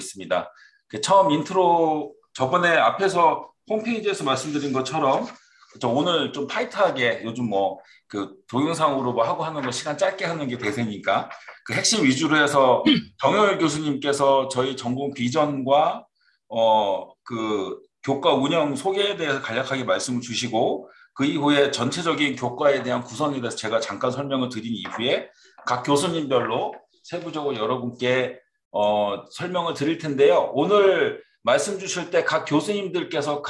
있습니다. 처음 인트로 저번에 앞에서 홈페이지에서 말씀드린 것처럼 오늘 좀 타이트하게 요즘 동영상으로 하고 하는 거 시간 짧게 하는 게 대세니까 그 핵심 위주로 해서 정영일 교수님께서 저희 전공 비전과 그 교과 운영 소개에 대해서 간략하게 말씀을 주시고 그 이후에 전체적인 교과에 대한 구성에 대해서 제가 잠깐 설명을 드린 이후에 각 교수님별로 세부적으로 여러분께 설명을 드릴 텐데요. 오늘 말씀 주실 때 각 교수님들께서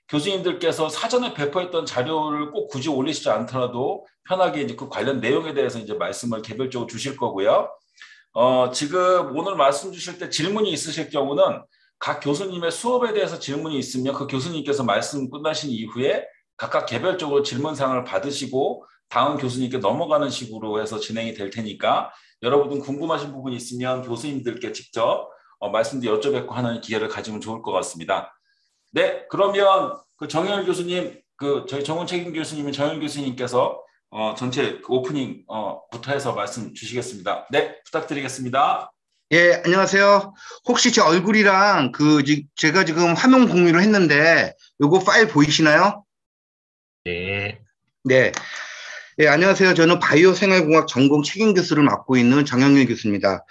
교수님들께서 사전에 배포했던 자료를 꼭 굳이 올리시지 않더라도 편하게 이제 그 관련 내용에 대해서 이제 말씀을 개별적으로 주실 거고요. 지금 오늘 말씀 주실 때 질문이 있으실 경우는 각 교수님의 수업에 대해서 질문이 있으면 그 교수님께서 말씀 끝나신 이후에 각각 개별적으로 질문사항을 받으시고 다음 교수님께 넘어가는 식으로 해서 진행이 될 테니까 여러분들 궁금하신 부분이 있으면 교수님들께 직접 말씀도 여쭤뵙고 하는 기회를 가지면 좋을 것 같습니다. 네, 그러면 그 정영일 교수님, 저희 정훈책임 교수님은 정영일 교수님께서 전체 오프닝부터 해서 말씀 주시겠습니다. 네, 부탁드리겠습니다. 예, 안녕하세요. 혹시 제 얼굴이랑 제가 지금 화면 공유를 했는데 요거 파일 보이시나요? 네. 네. 예, 안녕하세요. 저는 바이오 생활공학 전공 책임 교수를 맡고 있는 정영일 교수입니다.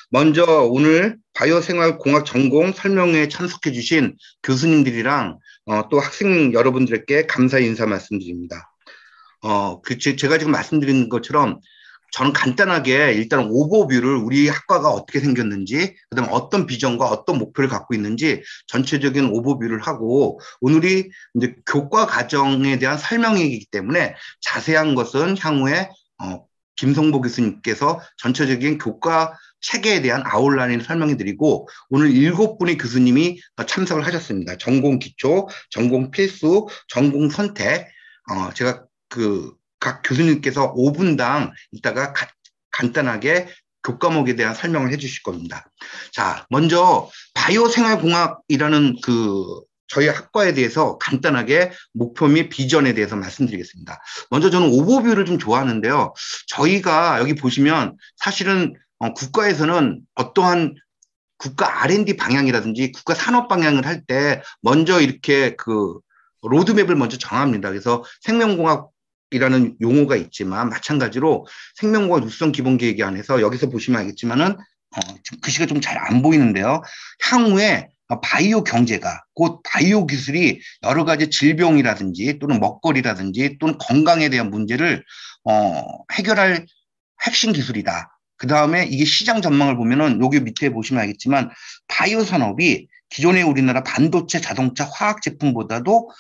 먼저 오늘 바이오 생활공학 전공 설명회에 참석해 주신 교수님들이랑 또 학생 여러분들께 감사 인사 말씀드립니다. 제가 지금 말씀드린 것처럼 저는 간단하게 일단 오버뷰를 우리 학과가 어떻게 생겼는지, 그다음에 어떤 비전과 어떤 목표를 갖고 있는지 전체적인 오버뷰를 하고, 오늘이 이제 교과 과정에 대한 설명이기 때문에 자세한 것은 향후에 김성보 교수님께서 전체적인 교과 체계에 대한 아웃라인을 설명해 드리고, 오늘 7분의 교수님이 참석을 하셨습니다. 전공 기초, 전공 필수, 전공 선택. 제가 각 교수님께서 5분당 이따가 간단하게 교과목에 대한 설명을 해 주실 겁니다. 자, 먼저 바이오 생활공학이라는 저희 학과에 대해서 간단하게 목표 및 비전에 대해서 말씀드리겠습니다. 먼저 저는 오버뷰를 좀 좋아하는데요. 저희가 여기 보시면 사실은 국가에서는 어떠한 국가 R&D 방향이라든지 국가 산업 방향을 할 때 먼저 이렇게 로드맵을 먼저 정합니다. 그래서 생명공학이라는 용어가 있지만 마찬가지로 생명공학 육성 기본 계획 안에서 여기서 보시면 알겠지만은 글씨가 좀 잘 안 보이는데요. 향후에 바이오 경제가 곧 바이오 기술이 여러 가지 질병이라든지 또는 먹거리라든지 또는 건강에 대한 문제를 해결할 핵심 기술이다. 그 다음에 이게 시장 전망을 보면은 여기 밑에 보시면 알겠지만 바이오 산업이 기존의 우리나라 반도체, 자동차, 화학 제품보다도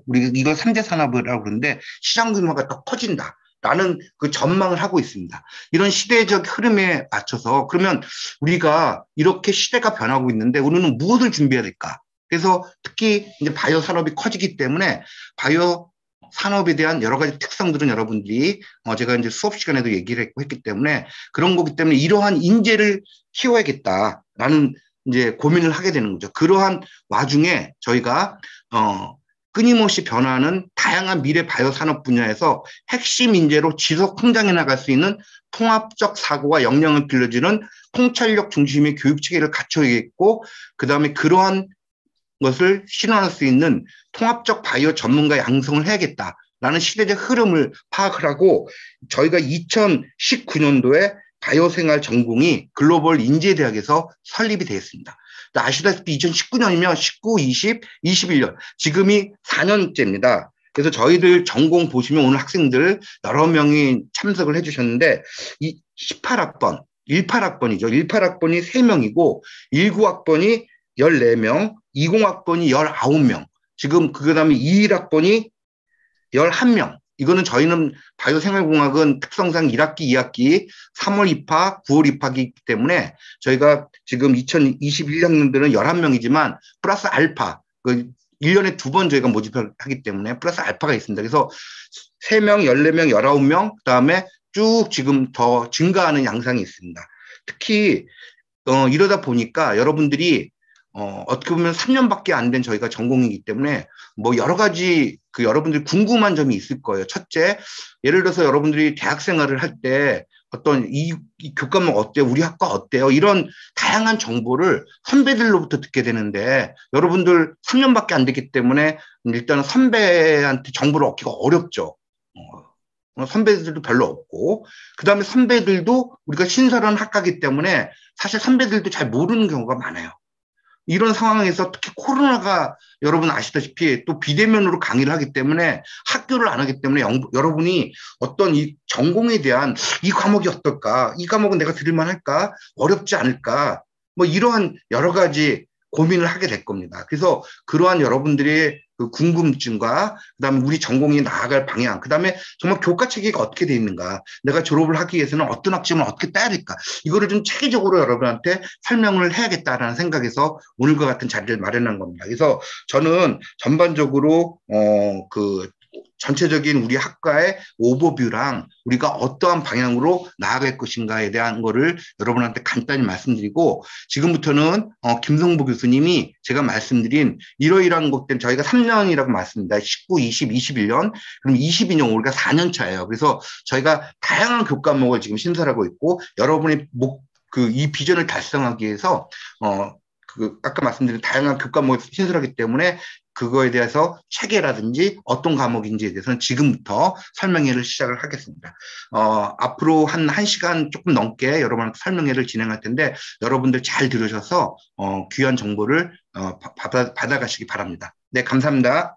우리 이걸 3대 산업이라고 그러는데 시장 규모가 더 커진다. 라는 전망을 하고 있습니다. 이런 시대적 흐름에 맞춰서 그러면 우리가 이렇게 시대가 변하고 있는데 우리는 무엇을 준비해야 될까? 그래서 특히 이제 바이오 산업이 커지기 때문에 바이오 산업에 대한 여러 가지 특성들은 여러분들이 제가 이제 수업 시간에도 얘기를 했기 때문에 그런 거기 때문에 이러한 인재를 키워야겠다라는 이제 고민을 하게 되는 거죠. 그러한 와중에 저희가 끊임없이 변화하는 다양한 미래 바이오 산업 분야에서 핵심 인재로 지속 성장해 나갈 수 있는 통합적 사고와 역량을 길러주는 통찰력 중심의 교육 체계를 갖춰야겠고, 그 다음에 그러한 것을 실현할 수 있는 통합적 바이오 전문가 양성을 해야겠다라는 시대적 흐름을 파악을 하고, 저희가 2019년도에 바이오생활 전공이 글로벌 인재대학에서 설립이 되었습니다. 아시다시피 2019년이면 19, 20, 21년 지금이 4년째입니다. 그래서 저희들 전공 보시면 오늘 학생들 여러 명이 참석을 해주셨는데 이 18학번, 18학번이죠. 18학번이 3명이고 19학번이 14명, 20학번이 19명, 지금 그다음에 21학번이 11명. 이거는 저희는 바이오생활공학은 특성상 1학기, 2학기 3월 입학, 9월 입학이기 때문에 저희가 지금 2021학년들은 11명이지만 플러스 알파, 1년에 2번 저희가 모집을 하기 때문에 플러스 알파가 있습니다. 그래서 3명, 14명, 19명, 그 다음에 쭉 지금 더 증가하는 양상이 있습니다. 특히 이러다 보니까 여러분들이 어떻게 보면 3년밖에 안 된 저희가 전공이기 때문에 뭐 여러 가지 여러분들이 궁금한 점이 있을 거예요. 첫째, 예를 들어서 여러분들이 대학 생활을 할 때 어떤 이 교과목 어때요? 우리 학과 어때요? 이런 다양한 정보를 선배들로부터 듣게 되는데 여러분들 3년밖에 안 됐기 때문에 일단은 선배한테 정보를 얻기가 어렵죠. 선배들도 별로 없고 그다음에 선배들도 우리가 신설한 학과이기 때문에 사실 선배들도 잘 모르는 경우가 많아요. 이런 상황에서 특히 코로나가 여러분 아시다시피 또 비대면으로 강의를 하기 때문에 학교를 안 하기 때문에 여러분이 어떤 이 전공에 대한 이 과목이 어떨까? 이 과목은 내가 들을만 할까? 어렵지 않을까? 뭐 이러한 여러 가지 고민을 하게 될 겁니다. 그래서 그러한 여러분들의 그 궁금증과 그다음에 우리 전공이 나아갈 방향, 그다음에 정말 교과 체계가 어떻게 돼 있는가, 내가 졸업을 하기 위해서는 어떤 학점을 어떻게 따야 될까, 이거를 좀 체계적으로 여러분한테 설명을 해야겠다라는 생각에서 오늘과 같은 자리를 마련한 겁니다. 그래서 저는 전반적으로 그 전체적인 우리 학과의 오버뷰랑 우리가 어떠한 방향으로 나아갈 것인가에 대한 거를 여러분한테 간단히 말씀드리고, 지금부터는 김성보 교수님이 제가 말씀드린 이러이러한 것 때문에 저희가 3년이라고 말씀드립니다. 19, 20, 21년, 그럼 22년 우리가 4년 차예요. 그래서 저희가 다양한 교과목을 지금 신설하고 있고, 여러분의 이 비전을 달성하기 위해서 아까 말씀드린 다양한 교과목을 신설하기 때문에 그거에 대해서 체계라든지 어떤 과목인지에 대해서는 지금부터 설명회를 시작을 하겠습니다. 앞으로 한 1시간 조금 넘게 여러분한테 설명회를 진행할 텐데 여러분들 잘 들으셔서 귀한 정보를 받아가시기 바랍니다. 네, 감사합니다.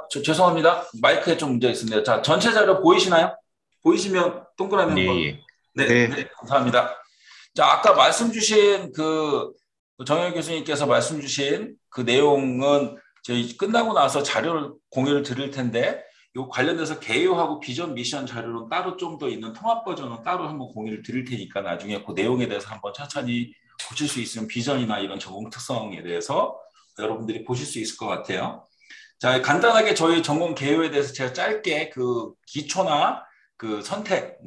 죄송합니다. 마이크에 좀 문제가 있습니다. 자, 전체 자료 보이시나요? 보이시면 동그라미 한번. 네. 네, 감사합니다. 자, 아까 말씀 주신 정영 교수님께서 말씀 주신 그 내용은 저희 끝나고 나서 자료를 공유를 드릴 텐데, 요 관련돼서 개요하고 비전 미션 자료는 따로 좀 더 있는 통합 버전은 따로 한번 공유를 드릴 테니까 나중에 그 내용에 대해서 한번 천천히 보실 수 있으면 비전이나 이런 전공 특성에 대해서 여러분들이 보실 수 있을 것 같아요. 자, 간단하게 저희 전공 개요에 대해서 제가 짧게 그 기초나 그 선택,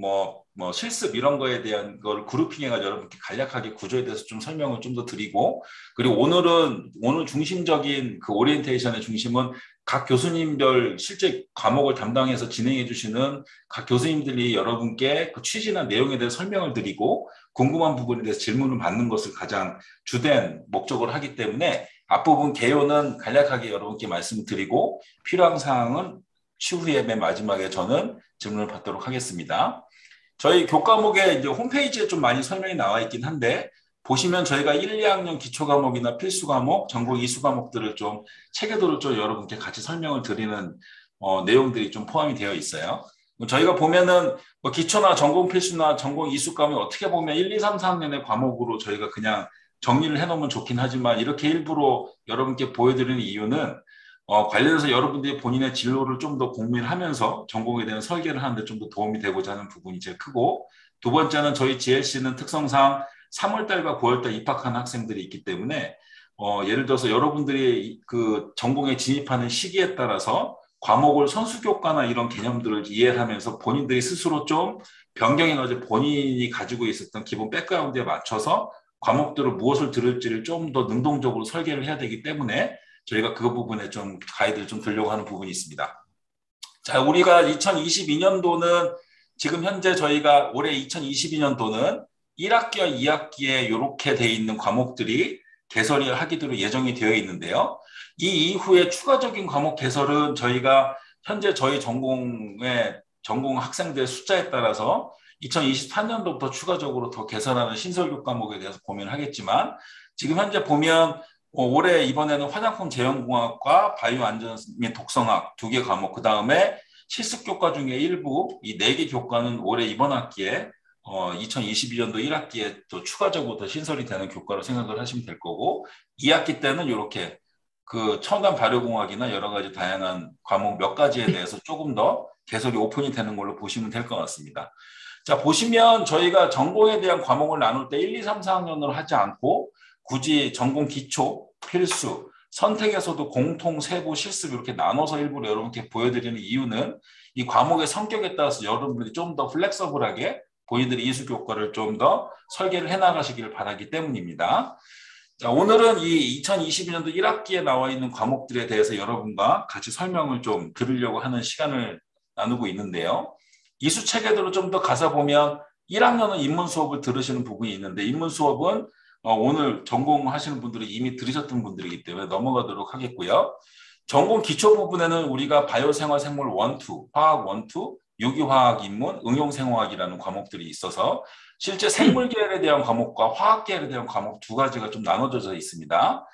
실습 이런 거에 대한 걸 그룹핑해가지고 여러분께 간략하게 구조에 대해서 좀 설명을 좀 더 드리고, 그리고 오늘 중심적인 그 오리엔테이션의 중심은 각 교수님들 실제 과목을 담당해서 진행해 주시는 각 교수님들이 여러분께 그 취지나 내용에 대해서 설명을 드리고 궁금한 부분에 대해서 질문을 받는 것을 가장 주된 목적으로 하기 때문에 앞부분 개요는 간략하게 여러분께 말씀드리고 필요한 사항은 추후에 맨 마지막에 저는 질문을 받도록 하겠습니다. 저희 교과목에 이제 홈페이지에 좀 많이 설명이 나와 있긴 한데 보시면 저희가 1, 2학년 기초 과목이나 필수 과목, 전공 이수 과목들을 좀 체계도를 좀 여러분께 같이 설명을 드리는 내용들이 좀 포함이 되어 있어요. 저희가 보면은 기초나 전공 필수나 전공 이수 과목이 어떻게 보면 1, 2, 3, 4학년의 과목으로 저희가 그냥 정리를 해놓으면 좋긴 하지만 이렇게 일부러 여러분께 보여드리는 이유는 관련해서 여러분들이 본인의 진로를 좀 더 고민하면서 전공에 대한 설계를 하는데 좀 더 도움이 되고자 하는 부분이 제일 크고, 두 번째는 저희 GLC는 특성상 3월달과 9월달 입학하는 학생들이 있기 때문에 예를 들어서 여러분들이 그 전공에 진입하는 시기에 따라서 과목을 선수교과나 이런 개념들을 이해하면서 본인들이 스스로 좀 변경해가지고 본인이 가지고 있었던 기본 백그라운드에 맞춰서 과목들을 무엇을 들을지를 좀 더 능동적으로 설계를 해야 되기 때문에 저희가 그 부분에 좀 가이드를 좀 드리려고 하는 부분이 있습니다. 자, 우리가 2022년도는 지금 현재 저희가 올해 2022년도는 1학기와 2학기에 이렇게 돼 있는 과목들이 개설이 하기로 예정이 되어 있는데요. 이 이후에 추가적인 과목 개설은 저희가 현재 저희 전공 학생들의 숫자에 따라서 2024년도부터 추가적으로 더 개설하는 신설교 과목에 대해서 고민을 하겠지만, 지금 현재 보면 올해 이번에는 화장품 제형공학과 바이오 안전 및 독성학 2개 과목, 그 다음에 실습 교과 중에 일부, 이 4개 교과는 올해 이번 학기에 2022년도 1학기에 또 추가적으로 더 신설이 되는 교과로 생각을 하시면 될 거고, 2학기 때는 이렇게 그 첨단 발효공학이나 여러 가지 다양한 과목 몇 가지에 대해서 조금 더 개설이 오픈이 되는 걸로 보시면 될 것 같습니다. 자, 보시면 저희가 전공에 대한 과목을 나눌 때 1, 2, 3, 4학년으로 하지 않고 굳이 전공 기초, 필수, 선택에서도 공통, 세부, 실습 이렇게 나눠서 일부러 여러분께 보여드리는 이유는 이 과목의 성격에 따라서 여러분들이 좀 더 플렉서블하게 본인들이 이수 교과를 좀 더 설계를 해나가시길 바라기 때문입니다. 자, 오늘은 이 2022년도 1학기에 나와 있는 과목들에 대해서 여러분과 같이 설명을 좀 들으려고 하는 시간을 나누고 있는데요. 이수 체계대로 좀 더 가서 보면 1학년은 인문 수업을 들으시는 부분이 있는데, 인문 수업은 오늘 전공하시는 분들이 이미 들으셨던 분들이기 때문에 넘어가도록 하겠고요. 전공 기초 부분에는 우리가 바이오생활생물 1, 2, 화학 1, 2, 유기화학 인문, 응용생화학이라는 과목들이 있어서 실제 생물계열에 대한 과목과 화학계열에 대한 과목 두 가지가 좀 나눠져 있습니다.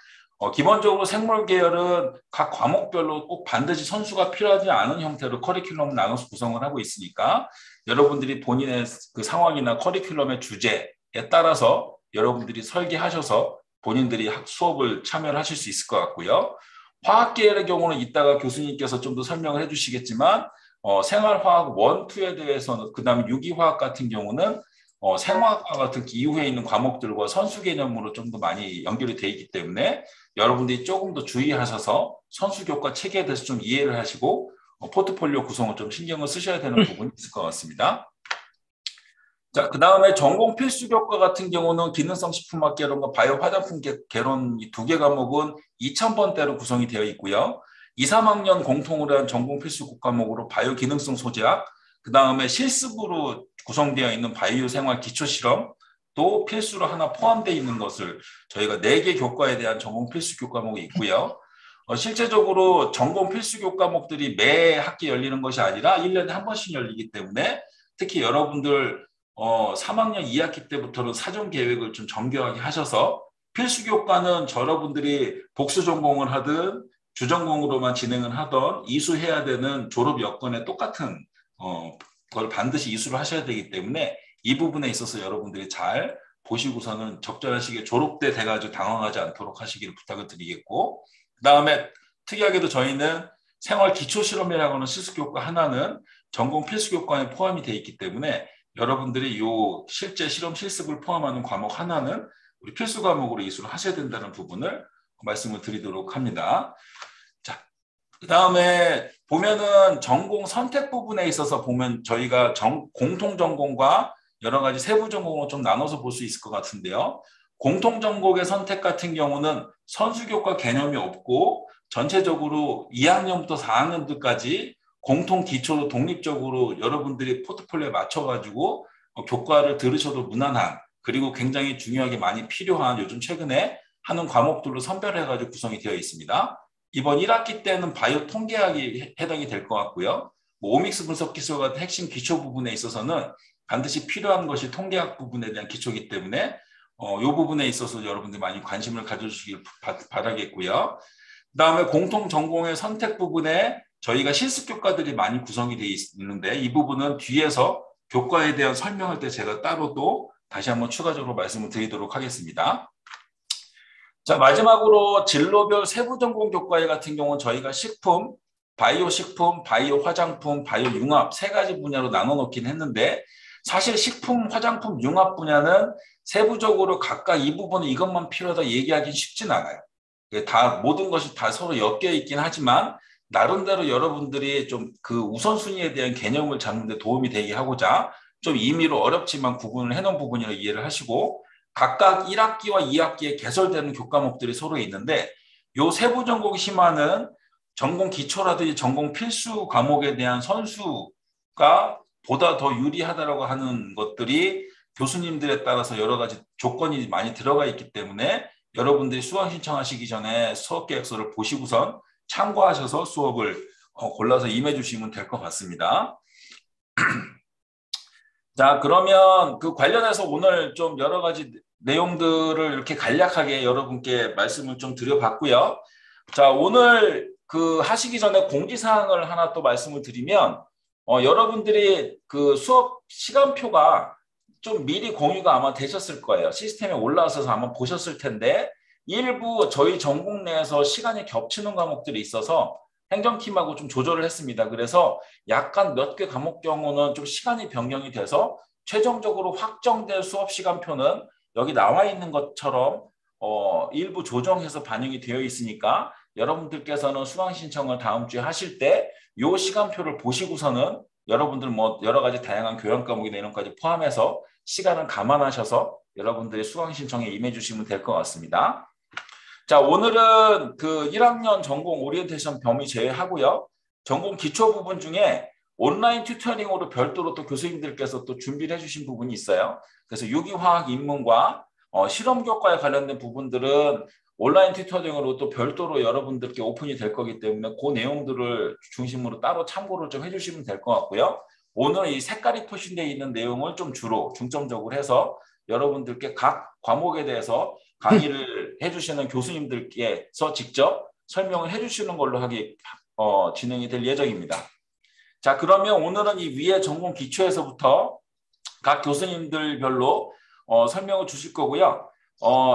기본적으로 생물계열은 각 과목별로 꼭 반드시 선수가 필요하지 않은 형태로 커리큘럼을 나눠서 구성을 하고 있으니까 여러분들이 본인의 그 상황이나 커리큘럼의 주제에 따라서 여러분들이 설계하셔서 본인들이 수업을 참여를 하실 수 있을 것 같고요. 화학계열의 경우는 이따가 교수님께서 좀 더 설명을 해주시겠지만 생활화학 1, 2에 대해서는, 그 다음에 유기화학 같은 경우는 생화학과 같은 이후에 있는 과목들과 선수 개념으로 좀 더 많이 연결이 되어 있기 때문에 여러분들이 조금 더 주의하셔서 선수 교과 체계에 대해서 좀 이해를 하시고 포트폴리오 구성을 좀 신경을 쓰셔야 되는 부분이 있을 것 같습니다. 자, 그 다음에 전공 필수 교과 같은 경우는 기능성 식품학 개론과 바이오 화장품 개론 이 2개 과목은 2000번대로 구성이 되어 있고요. 2, 3학년 공통으로 한 전공 필수 과목으로 바이오 기능성 소재학, 그 다음에 실습으로 구성되어 있는 바이오 생활 기초 실험 또 필수로 하나 포함되어 있는 것을 저희가 4개 교과에 대한 전공 필수 교과목이 있고요. 실제적으로 전공 필수 교과목들이 매 학기 열리는 것이 아니라 1년에 한 번씩 열리기 때문에 특히 여러분들 3학년 2학기 때부터는 사전 계획을 좀 정교하게 하셔서 필수 교과는 여러분들이 복수 전공을 하든 주전공으로만 진행을 하던 이수해야 되는 졸업 여건에 똑같은 걸 반드시 이수를 하셔야 되기 때문에 이 부분에 있어서 여러분들이 잘 보시고서는 적절한 시기에 졸업 때 돼가지고 당황하지 않도록 하시기를 부탁을 드리겠고, 그 다음에 특이하게도 저희는 생활 기초 실험이라고 하는 실습 교과 하나는 전공 필수 교과에 포함이 되어 있기 때문에 여러분들이 이 실제 실험 실습을 포함하는 과목 하나는 우리 필수 과목으로 이수를 하셔야 된다는 부분을 말씀을 드리도록 합니다. 자, 그 다음에 보면은 전공 선택 부분에 있어서 보면 저희가 공통 전공과 여러 가지 세부 전공으로 좀 나눠서 볼 수 있을 것 같은데요. 공통 전공의 선택 같은 경우는 선수 교과 개념이 없고 전체적으로 2학년부터 4학년들까지 공통 기초로 독립적으로 여러분들이 포트폴리오에 맞춰가지고 교과를 들으셔도 무난한, 그리고 굉장히 중요하게 많이 필요한 요즘 최근에 하는 과목들로 선별해가지고 구성이 되어 있습니다. 이번 1학기 때는 바이오 통계학이 해당이 될 것 같고요. 오믹스 분석 기술 같은 핵심 기초 부분에 있어서는 반드시 필요한 것이 통계학 부분에 대한 기초이기 때문에 이 부분에 있어서 여러분들이 많이 관심을 가져주시길 바라겠고요. 그다음에 공통 전공의 선택 부분에 저희가 실습 교과들이 많이 구성이 되어 있는데 이 부분은 뒤에서 교과에 대한 설명할 때 제가 따로 또 다시 한번 추가적으로 말씀을 드리도록 하겠습니다. 자, 마지막으로 진로별 세부 전공 교과에 같은 경우는 저희가 식품, 바이오 식품, 바이오 화장품, 바이오 융합 3가지 분야로 나눠 놓긴 했는데 사실 식품, 화장품, 융합 분야는 세부적으로 각각 이 부분은 이것만 필요하다 얘기하기 쉽진 않아요. 다 모든 것이 다 서로 엮여 있긴 하지만 나름대로 여러분들이 좀 그 우선순위에 대한 개념을 잡는 데 도움이 되게 하고자 좀 임의로 어렵지만 구분을 해놓은 부분이라 이해를 하시고, 각각 1학기와 2학기에 개설되는 교과목들이 서로 있는데 요 세부 전공 심화는 전공 기초라든지 전공 필수 과목에 대한 선수가 보다 더 유리하다라고 하는 것들이 교수님들에 따라서 여러 가지 조건이 많이 들어가 있기 때문에 여러분들이 수강 신청하시기 전에 수업 계획서를 보시고선 참고하셔서 수업을 골라서 임해 주시면 될 것 같습니다. 자, 그러면 그 관련해서 오늘 좀 여러 가지 내용들을 이렇게 간략하게 여러분께 말씀을 좀 드려봤고요. 자, 오늘 그 하시기 전에 공지사항을 하나 또 말씀을 드리면, 여러분들이 그 수업 시간표가 좀 미리 공유가 아마 되셨을 거예요. 시스템에 올라와서 아마 보셨을 텐데, 일부 저희 전공 내에서 시간이 겹치는 과목들이 있어서 행정팀하고 좀 조절을 했습니다. 그래서 약간 몇 개 과목 경우는 좀 시간이 변경이 돼서 최종적으로 확정될 수업 시간표는 여기 나와 있는 것처럼 일부 조정해서 반영이 되어 있으니까 여러분들께서는 수강 신청을 다음 주에 하실 때 이 시간표를 보시고서는 여러분들 뭐 여러 가지 다양한 교양 과목이나 이런 것까지 포함해서 시간을 감안하셔서 여러분들의 수강 신청에 임해 주시면 될 것 같습니다. 자, 오늘은 그 1학년 전공 오리엔테이션 범위 제외하고요. 전공 기초 부분 중에 온라인 튜터링으로 별도로 또 교수님들께서 또 준비를 해주신 부분이 있어요. 그래서 유기화학 인문과 실험 교과에 관련된 부분들은 온라인 튜터링으로 또 별도로 여러분들께 오픈이 될 거기 때문에 그 내용들을 중심으로 따로 참고를 좀 해주시면 될 것 같고요. 오늘 이 색깔이 표시되어 있는 내용을 좀 주로 중점적으로 해서 여러분들께 각 과목에 대해서 강의를 해주시는 교수님들께서 직접 설명을 해주시는 걸로 진행이 될 예정입니다. 자, 그러면 오늘은 이 위에 전공 기초에서부터 각 교수님들별로 설명을 주실 거고요.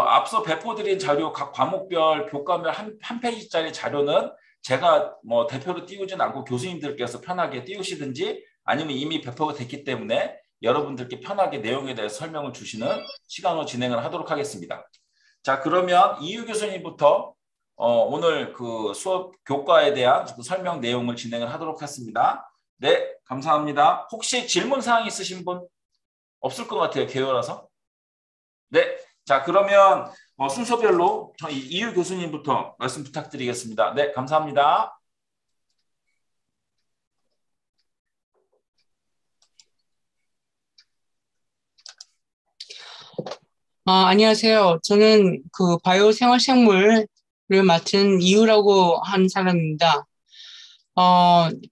앞서 배포드린 자료 각 과목별 교과별 한 페이지짜리 자료는 제가 뭐 대표로 띄우진 않고 교수님들께서 편하게 띄우시든지 아니면 이미 배포가 됐기 때문에 여러분들께 편하게 내용에 대해서 설명을 주시는 시간으로 진행을 하도록 하겠습니다. 자, 그러면 이유 교수님부터 오늘 그 수업 교과에 대한 그 설명 내용을 진행을 하도록 하겠습니다. 네, 감사합니다. 혹시 질문 사항 있으신 분? 없을 것 같아요, 개요라서. 네, 자, 그러면 순서별로 저희 이유 교수님부터 말씀 부탁드리겠습니다. 네, 감사합니다. 안녕하세요. 저는 그 바이오 생활생물을 맡은 이유라고 한 사람입니다.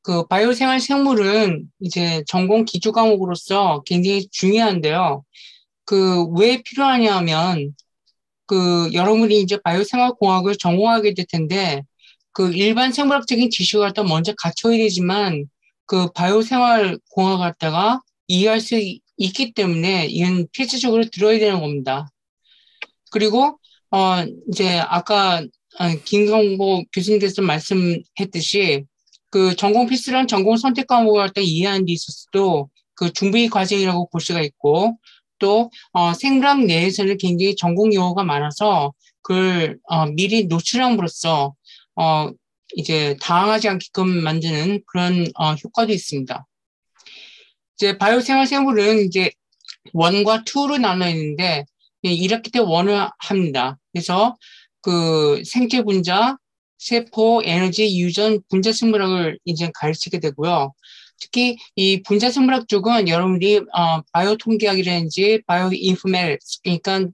그 바이오 생활생물은 이제 전공 기초 과목으로서 굉장히 중요한데요. 그 왜 필요하냐면 그 여러분이 이제 바이오 생활공학을 전공하게 될 텐데 그 일반 생물학적인 지식을 갖다 먼저 갖춰야 되지만 그 바이오 생활공학을 갖다가 이해할 수 있기 때문에 이건 필수적으로 들어야 되는 겁니다. 그리고 이제 아까 김경보 교수님께서 말씀했듯이 그 전공 필수랑 전공 선택 과목을 갖다 이해하는 데 있어서도 그 준비 과정이라고 볼 수가 있고 또 생물학 내에서는 굉장히 전공 용어가 많아서 그걸 미리 노출함으로써 이제 당황하지 않게끔 만드는 그런 효과도 있습니다. 이제 바이오 생활생물은 이제 1과 2로 나눠 있는데 1학기 때 1을 합니다. 그래서 그 생체 분자, 세포, 에너지, 유전, 분자 생물학을 이제 가르치게 되고요. 특히 이 분자 생물학 쪽은 여러분들이 바이오 통계학이라든지 바이오 인포메틱스, 그러니까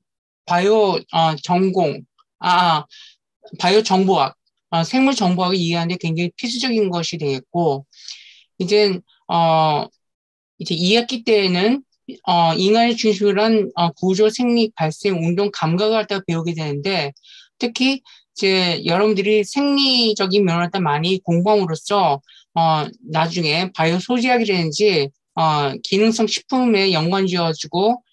바이오 전공, 바이오 정보학, 생물 정보학을 이해하는 데 굉장히 필수적인 것이 되겠고, 이제 2학기 때에는 인간의 중심으로 한 구조, 생리, 발생, 운동, 감각을 갖다가 배우게 되는데 특히 이제 여러분들이 생리적인 면을 갖다 많이 공부함으로써 나중에 바이오 소지학이라든지 기능성 식품에 연관지어가지고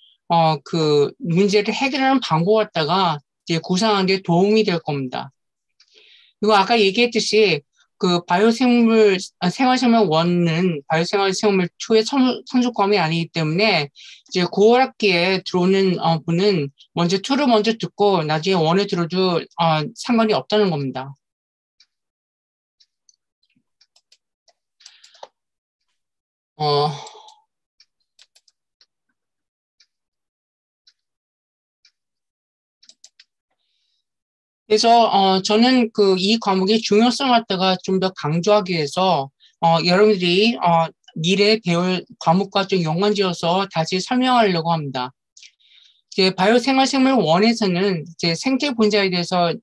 그 문제를 해결하는 방법을 갖다가 이제 구상하는 데 도움이 될 겁니다. 그리고 아까 얘기했듯이 그 바이오생물, 생활생물 1은 바이오생활생물 2의 선수과목이 아니기 때문에 이제 9월 학기에 들어오는 분은 먼저 2를 먼저 듣고 나중에 1에 들어도 상관이 없다는 겁니다. 그래서 저는 그 이 과목의 중요성을 갖다가 좀 더 강조하기 위해서 여러분들이 미래에 배울 과목과 좀 연관지어서 다시 설명하려고 합니다. 이제 바이오 생활생물 1에서는 이제 생체 분자에 대해서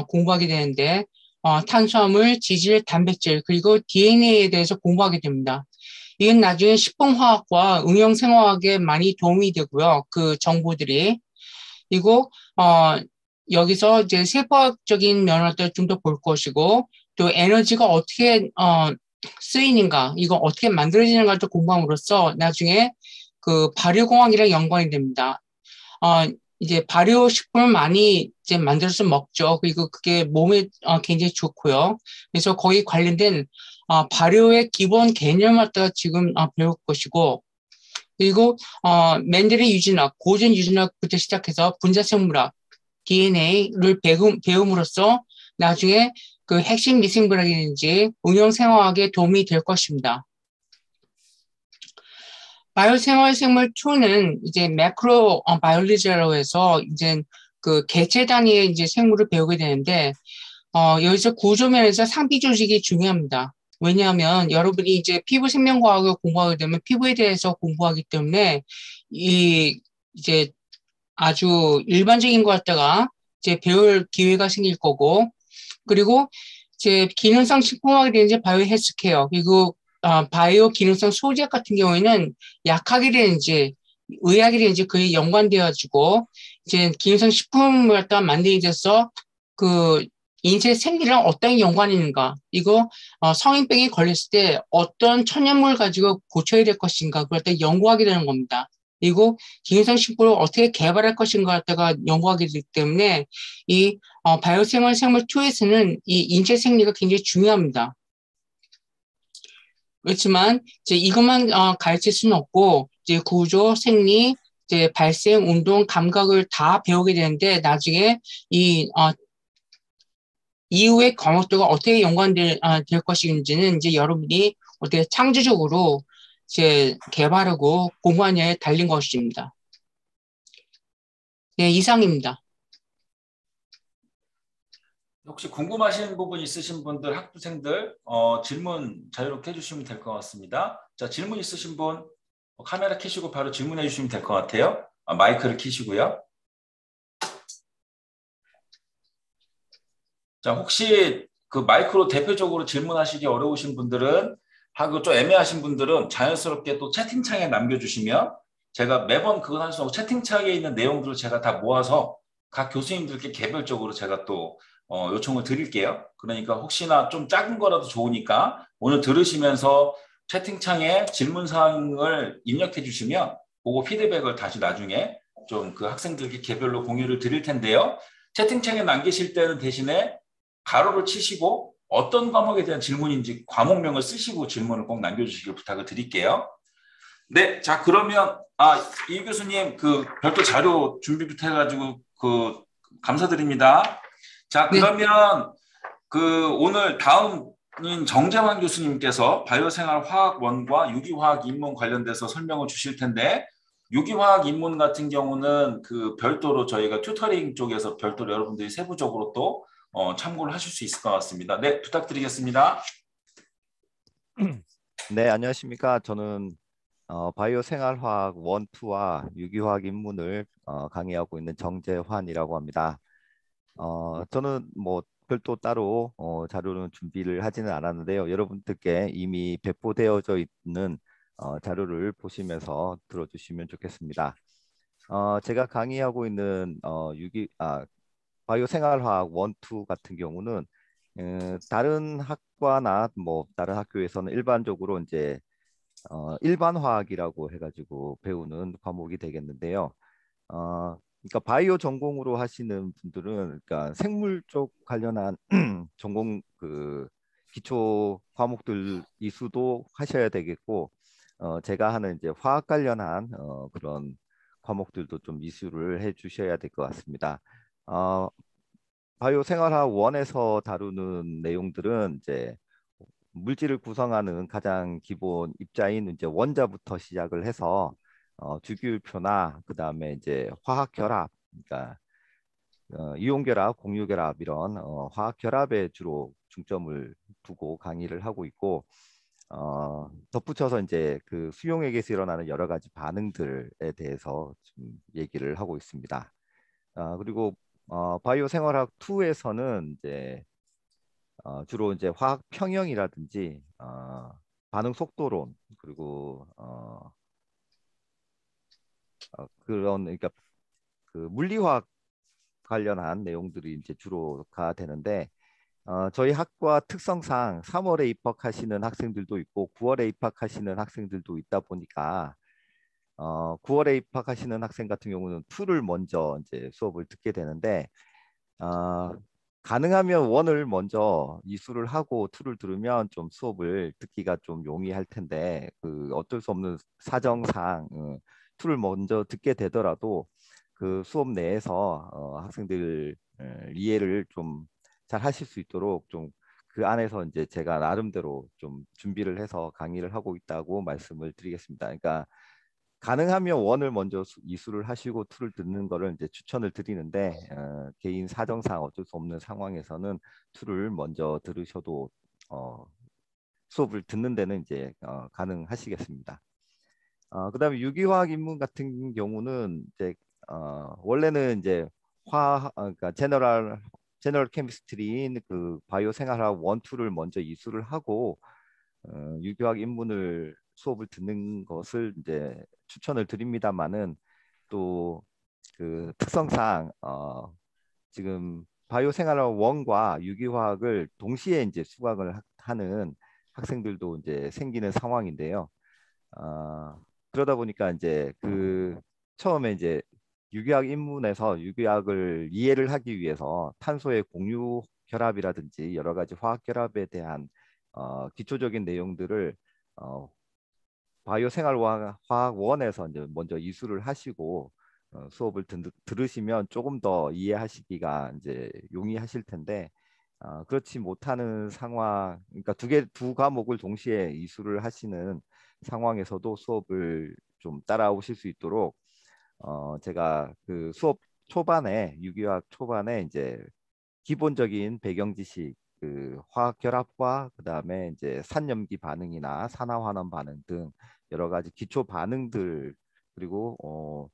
공부하게 되는데 탄수화물, 지질, 단백질 그리고 DNA에 대해서 공부하게 됩니다. 이건 나중에 식품화학과 응용생화학에 많이 도움이 되고요. 그 정보들이. 그리고 여기서 이제 세포학적인 면을 좀 더 볼 것이고 또 에너지가 어떻게 쓰이는가, 이거 어떻게 만들어지는가도 공부함으로써 나중에 그 발효공학이랑 연관이 됩니다. 이제 발효식품을 많이 이제 만들어서 먹죠. 그리고 그게 몸에 굉장히 좋고요. 그래서 거기 관련된 발효의 기본 개념을 갖다가 지금 배울 것이고, 그리고 맨델의 유전학, 고전 유전학부터 시작해서 분자생물학, DNA를 배움으로써 나중에 그 핵심 미생물학이든지 응용생화학에 도움이 될 것입니다. 바이오생활생물 2는 이제 매크로 바이올리지라고 해서 이제 그 개체 단위의 이제 생물을 배우게 되는데, 여기서 구조면에서 상피 조직이 중요합니다. 왜냐하면 여러분이 이제 피부 생명과학을 공부하게 되면 피부에 대해서 공부하기 때문에 이제 아주 일반적인 것 갖다가 이제 배울 기회가 생길 거고, 그리고 이제 기능성 식품학에 대한 이제 바이오 헬스케어, 그리고 바이오 기능성 소재 같은 경우에는 약학에 대한지 의학에 대한지 그에 연관되어가지고 이제 기능성 식품을 갖다 만들기 위해서 그 인체 생리랑 어떤 연관이 있는가, 이거 성인병이 걸렸을 때 어떤 천연물 가지고 고쳐야 될 것인가, 그걸 때 연구하게 되는 겁니다. 그리고 기능성 식품을 어떻게 개발할 것인가 갖다가 연구하게 되기 때문에 이 바이오생활 생물 2에서는 이 인체 생리가 굉장히 중요합니다. 그렇지만 이제 이것만 가르칠 수는 없고 이제 구조, 생리, 이제 발생, 운동, 감각을 다 배우게 되는데 나중에 이 이후의 과목들과 어떻게 연관될 될 것인지는 이제 여러분이 어떻게 창조적으로 이제 개발하고 공부하냐에 달린 것입니다. 네, 이상입니다. 혹시 궁금하신 부분 있으신 분들, 학부생들 질문 자유롭게 해주시면 될 것 같습니다. 자, 질문 있으신 분 카메라 켜시고 바로 질문해 주시면 될 것 같아요. 마이크를 켜시고요. 자, 혹시 그 마이크로 대표적으로 질문하시기 어려우신 분들은 하고 좀 애매하신 분들은 자연스럽게 또 채팅창에 남겨주시면 제가 매번 그건 할 수 없고 채팅창에 있는 내용들을 제가 다 모아서 각 교수님들께 개별적으로 제가 또 요청을 드릴게요. 그러니까 혹시나 좀 작은 거라도 좋으니까 오늘 들으시면서 채팅창에 질문 사항을 입력해 주시면 그거 피드백을 다시 나중에 좀 그 학생들께 개별로 공유를 드릴 텐데요. 채팅창에 남기실 때는 대신에 가로를 치시고 어떤 과목에 대한 질문인지 과목명을 쓰시고 질문을 꼭 남겨주시길 부탁을 드릴게요. 네, 자 그러면 이 교수님 그 별도 자료 준비부터 해가지고 그 감사드립니다. 자 네. 그러면 그 오늘 다음인 정재환 교수님께서 바이오생활화학원과 유기화학 입문 관련돼서 설명을 주실 텐데 유기화학 입문 같은 경우는 그 별도로 저희가 튜터링 쪽에서 별도로 여러분들이 세부적으로 또 참고를 하실 수 있을 것 같습니다. 네, 부탁드리겠습니다. 네, 안녕하십니까. 저는 바이오 생활화학 1, 2와 유기화학 입문을 강의하고 있는 정재환이라고 합니다. 저는 뭐 별도 따로 자료는 준비를 하지는 않았는데요. 여러분들께 이미 배포되어져 있는 자료를 보시면서 들어주시면 좋겠습니다. 제가 강의하고 있는 바이오 생활화학 1, 2 같은 경우는 다른 학과나 뭐 다른 학교에서는 일반적으로 이제 일반 화학이라고 해가지고 배우는 과목이 되겠는데요. 그러니까 바이오 전공으로 하시는 분들은 그러니까 생물 쪽 관련한 전공 그 기초 과목들 이수도 하셔야 되겠고, 제가 하는 이제 화학 관련한 그런 과목들도 좀 이수를 해주셔야 될 것 같습니다. 바이오 생활학 1에서 다루는 내용들은 이제 물질을 구성하는 가장 기본 입자인 이제 원자부터 시작을 해서 주기율표나 그다음에 이제 화학 결합, 그러니까 이온 결합, 공유 결합 이런 화학 결합에 주로 중점을 두고 강의를 하고 있고, 덧붙여서 이제 그 수용액에서 일어나는 여러 가지 반응들에 대해서 좀 얘기를 하고 있습니다. 그리고 바이오 생활학 2에서는 이제 주로 이제 화학 평형이라든지 반응 속도론, 그리고 그런 그러니까 그 물리화학 관련한 내용들이 이제 주로가 되는데 저희 학과 특성상 3월에 입학하시는 학생들도 있고 9월에 입학하시는 학생들도 있다 보니까 9월에 입학하시는 학생 같은 경우는 2를 먼저 이제 수업을 듣게 되는데 가능하면 1을 먼저 이수를 하고 2를 들으면 좀 수업을 듣기가 좀 용이할 텐데 그 어쩔 수 없는 사정상 2를 먼저 듣게 되더라도 그 수업 내에서 학생들 이해를 좀 잘 하실 수 있도록 좀 그 안에서 이제 제가 나름대로 좀 준비를 해서 강의를 하고 있다고 말씀을 드리겠습니다. 그러니까 가능하면 1을 먼저 이수를 하시고 2를 듣는 거를 이제 추천을 드리는데 개인 사정상 어쩔 수 없는 상황에서는 2를 먼저 들으셔도 수업을 듣는 데는 이제 가능하시겠습니다. 그다음에 유기화학 인문 같은 경우는 이제 원래는 이제 그러니까 제너럴 케미스트리인 그 바이오 생활학 1, 2를 먼저 이수를 하고 유기화학 인문을 수업을 듣는 것을 이제 추천을 드립니다만은 또 그 특성상 지금 바이오 생활학 1과 유기화학을 동시에 이제 수강을 하는 학생들도 이제 생기는 상황인데요. 그러다 보니까 이제 그 처음에 이제 유기화학 입문에서 유기화학을 이해를 하기 위해서 탄소의 공유 결합이라든지 여러 가지 화학 결합에 대한 기초적인 내용들을 바이오 생활화학 1에서 이제 먼저 이수를 하시고 수업을 들으시면 조금 더 이해하시기가 이제 용이하실 텐데 그렇지 못하는 상황, 그러니까 두 과목을 동시에 이수를 하시는 상황에서도 수업을 좀 따라오실 수 있도록 제가 그 수업 초반에 유기화학 초반에 이제 기본적인 배경 지식, 그 화학 결합과 그 다음에 이제 산염기 반응이나 산화환원 반응 등 여러 가지 기초 반응들 그리고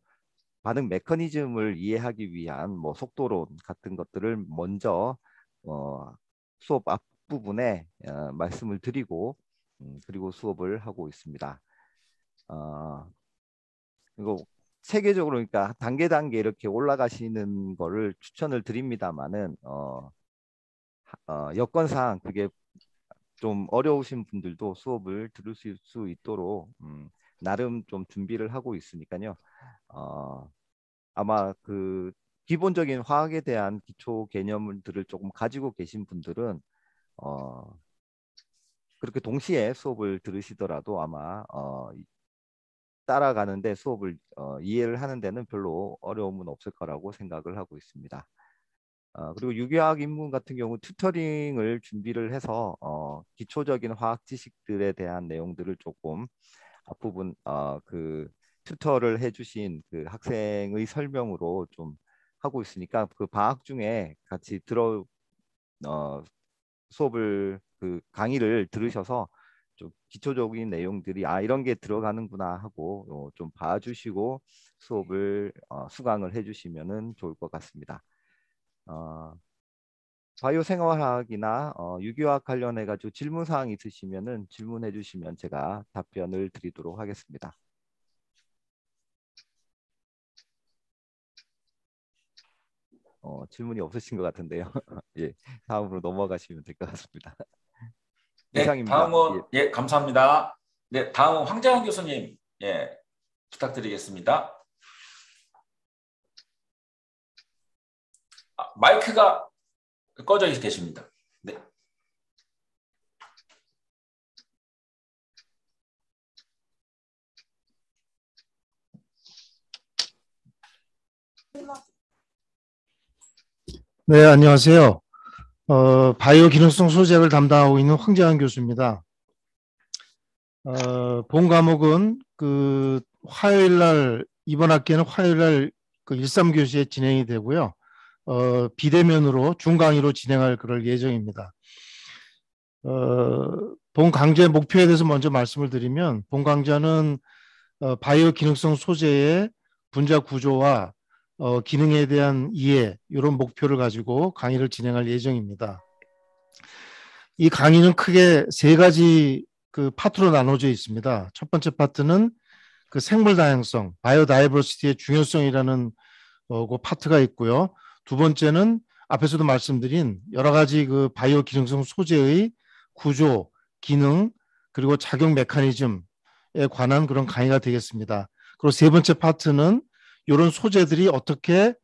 반응 메커니즘을 이해하기 위한 뭐 속도론 같은 것들을 먼저 수업 앞부분에 말씀을 드리고 그리고 수업을 하고 있습니다. 그리고 체계적으로 그러니까 단계 이렇게 올라가시는 거를 추천을 드립니다만은 여건상 그게 좀 어려우신 분들도 수업을 들으실 수 있도록 나름 좀 준비를 하고 있으니까요. 아마 그 기본적인 화학에 대한 기초 개념들을 조금 가지고 계신 분들은 그렇게 동시에 수업을 들으시더라도 아마 따라가는데 수업을 이해를 하는 데는 별로 어려움은 없을 거라고 생각을 하고 있습니다. 그리고 유기화학 인문 같은 경우 튜터링을 준비를 해서 기초적인 화학 지식들에 대한 내용들을 조금 앞부분 그 튜터를 해주신 그 학생의 설명으로 좀 하고 있으니까 그 방학 중에 같이 수업을 그 강의를 들으셔서 좀 기초적인 내용들이 이런 게 들어가는구나 하고 좀 봐주시고 수업을 수강을 해주시면은 좋을 것 같습니다. 바이오 생화학이나 유기화학 관련해 가지고 질문 사항 있으시면은 질문해 주시면 제가 답변을 드리도록 하겠습니다. 질문이 없으신 것 같은데요. 예, 다음으로 넘어가시면 될 것 같습니다. 네, 이상입니다. 다음은 예, 감사합니다. 네, 다음은 황재환 교수님 예, 부탁드리겠습니다. 마이크가 꺼져 계십니다. 네. 네, 안녕하세요. 바이오 기능성 소재를 담당하고 있는 황재환 교수입니다. 본 과목은 그 이번 학기에는 화요일 날 그 13교시에 진행이 되고요. 비대면으로 중강의로 진행할 그럴 예정입니다. 본 강좌의 목표에 대해서 먼저 말씀을 드리면 본 강좌는 바이오 기능성 소재의 분자 구조와 기능에 대한 이해 이런 목표를 가지고 강의를 진행할 예정입니다. 이 강의는 크게 3가지 그 파트로 나눠져 있습니다. 첫 번째 파트는 그 생물 다양성, 바이오다이버시티의 중요성이라는 그 파트가 있고요. 두 번째는 앞에서도 말씀드린 여러 가지 그 바이오 기능성 소재의 구조, 기능, 그리고 작용 메커니즘에 관한 그런 강의가 되겠습니다. 그리고 세 번째 파트는 이런 소재들이 어떻게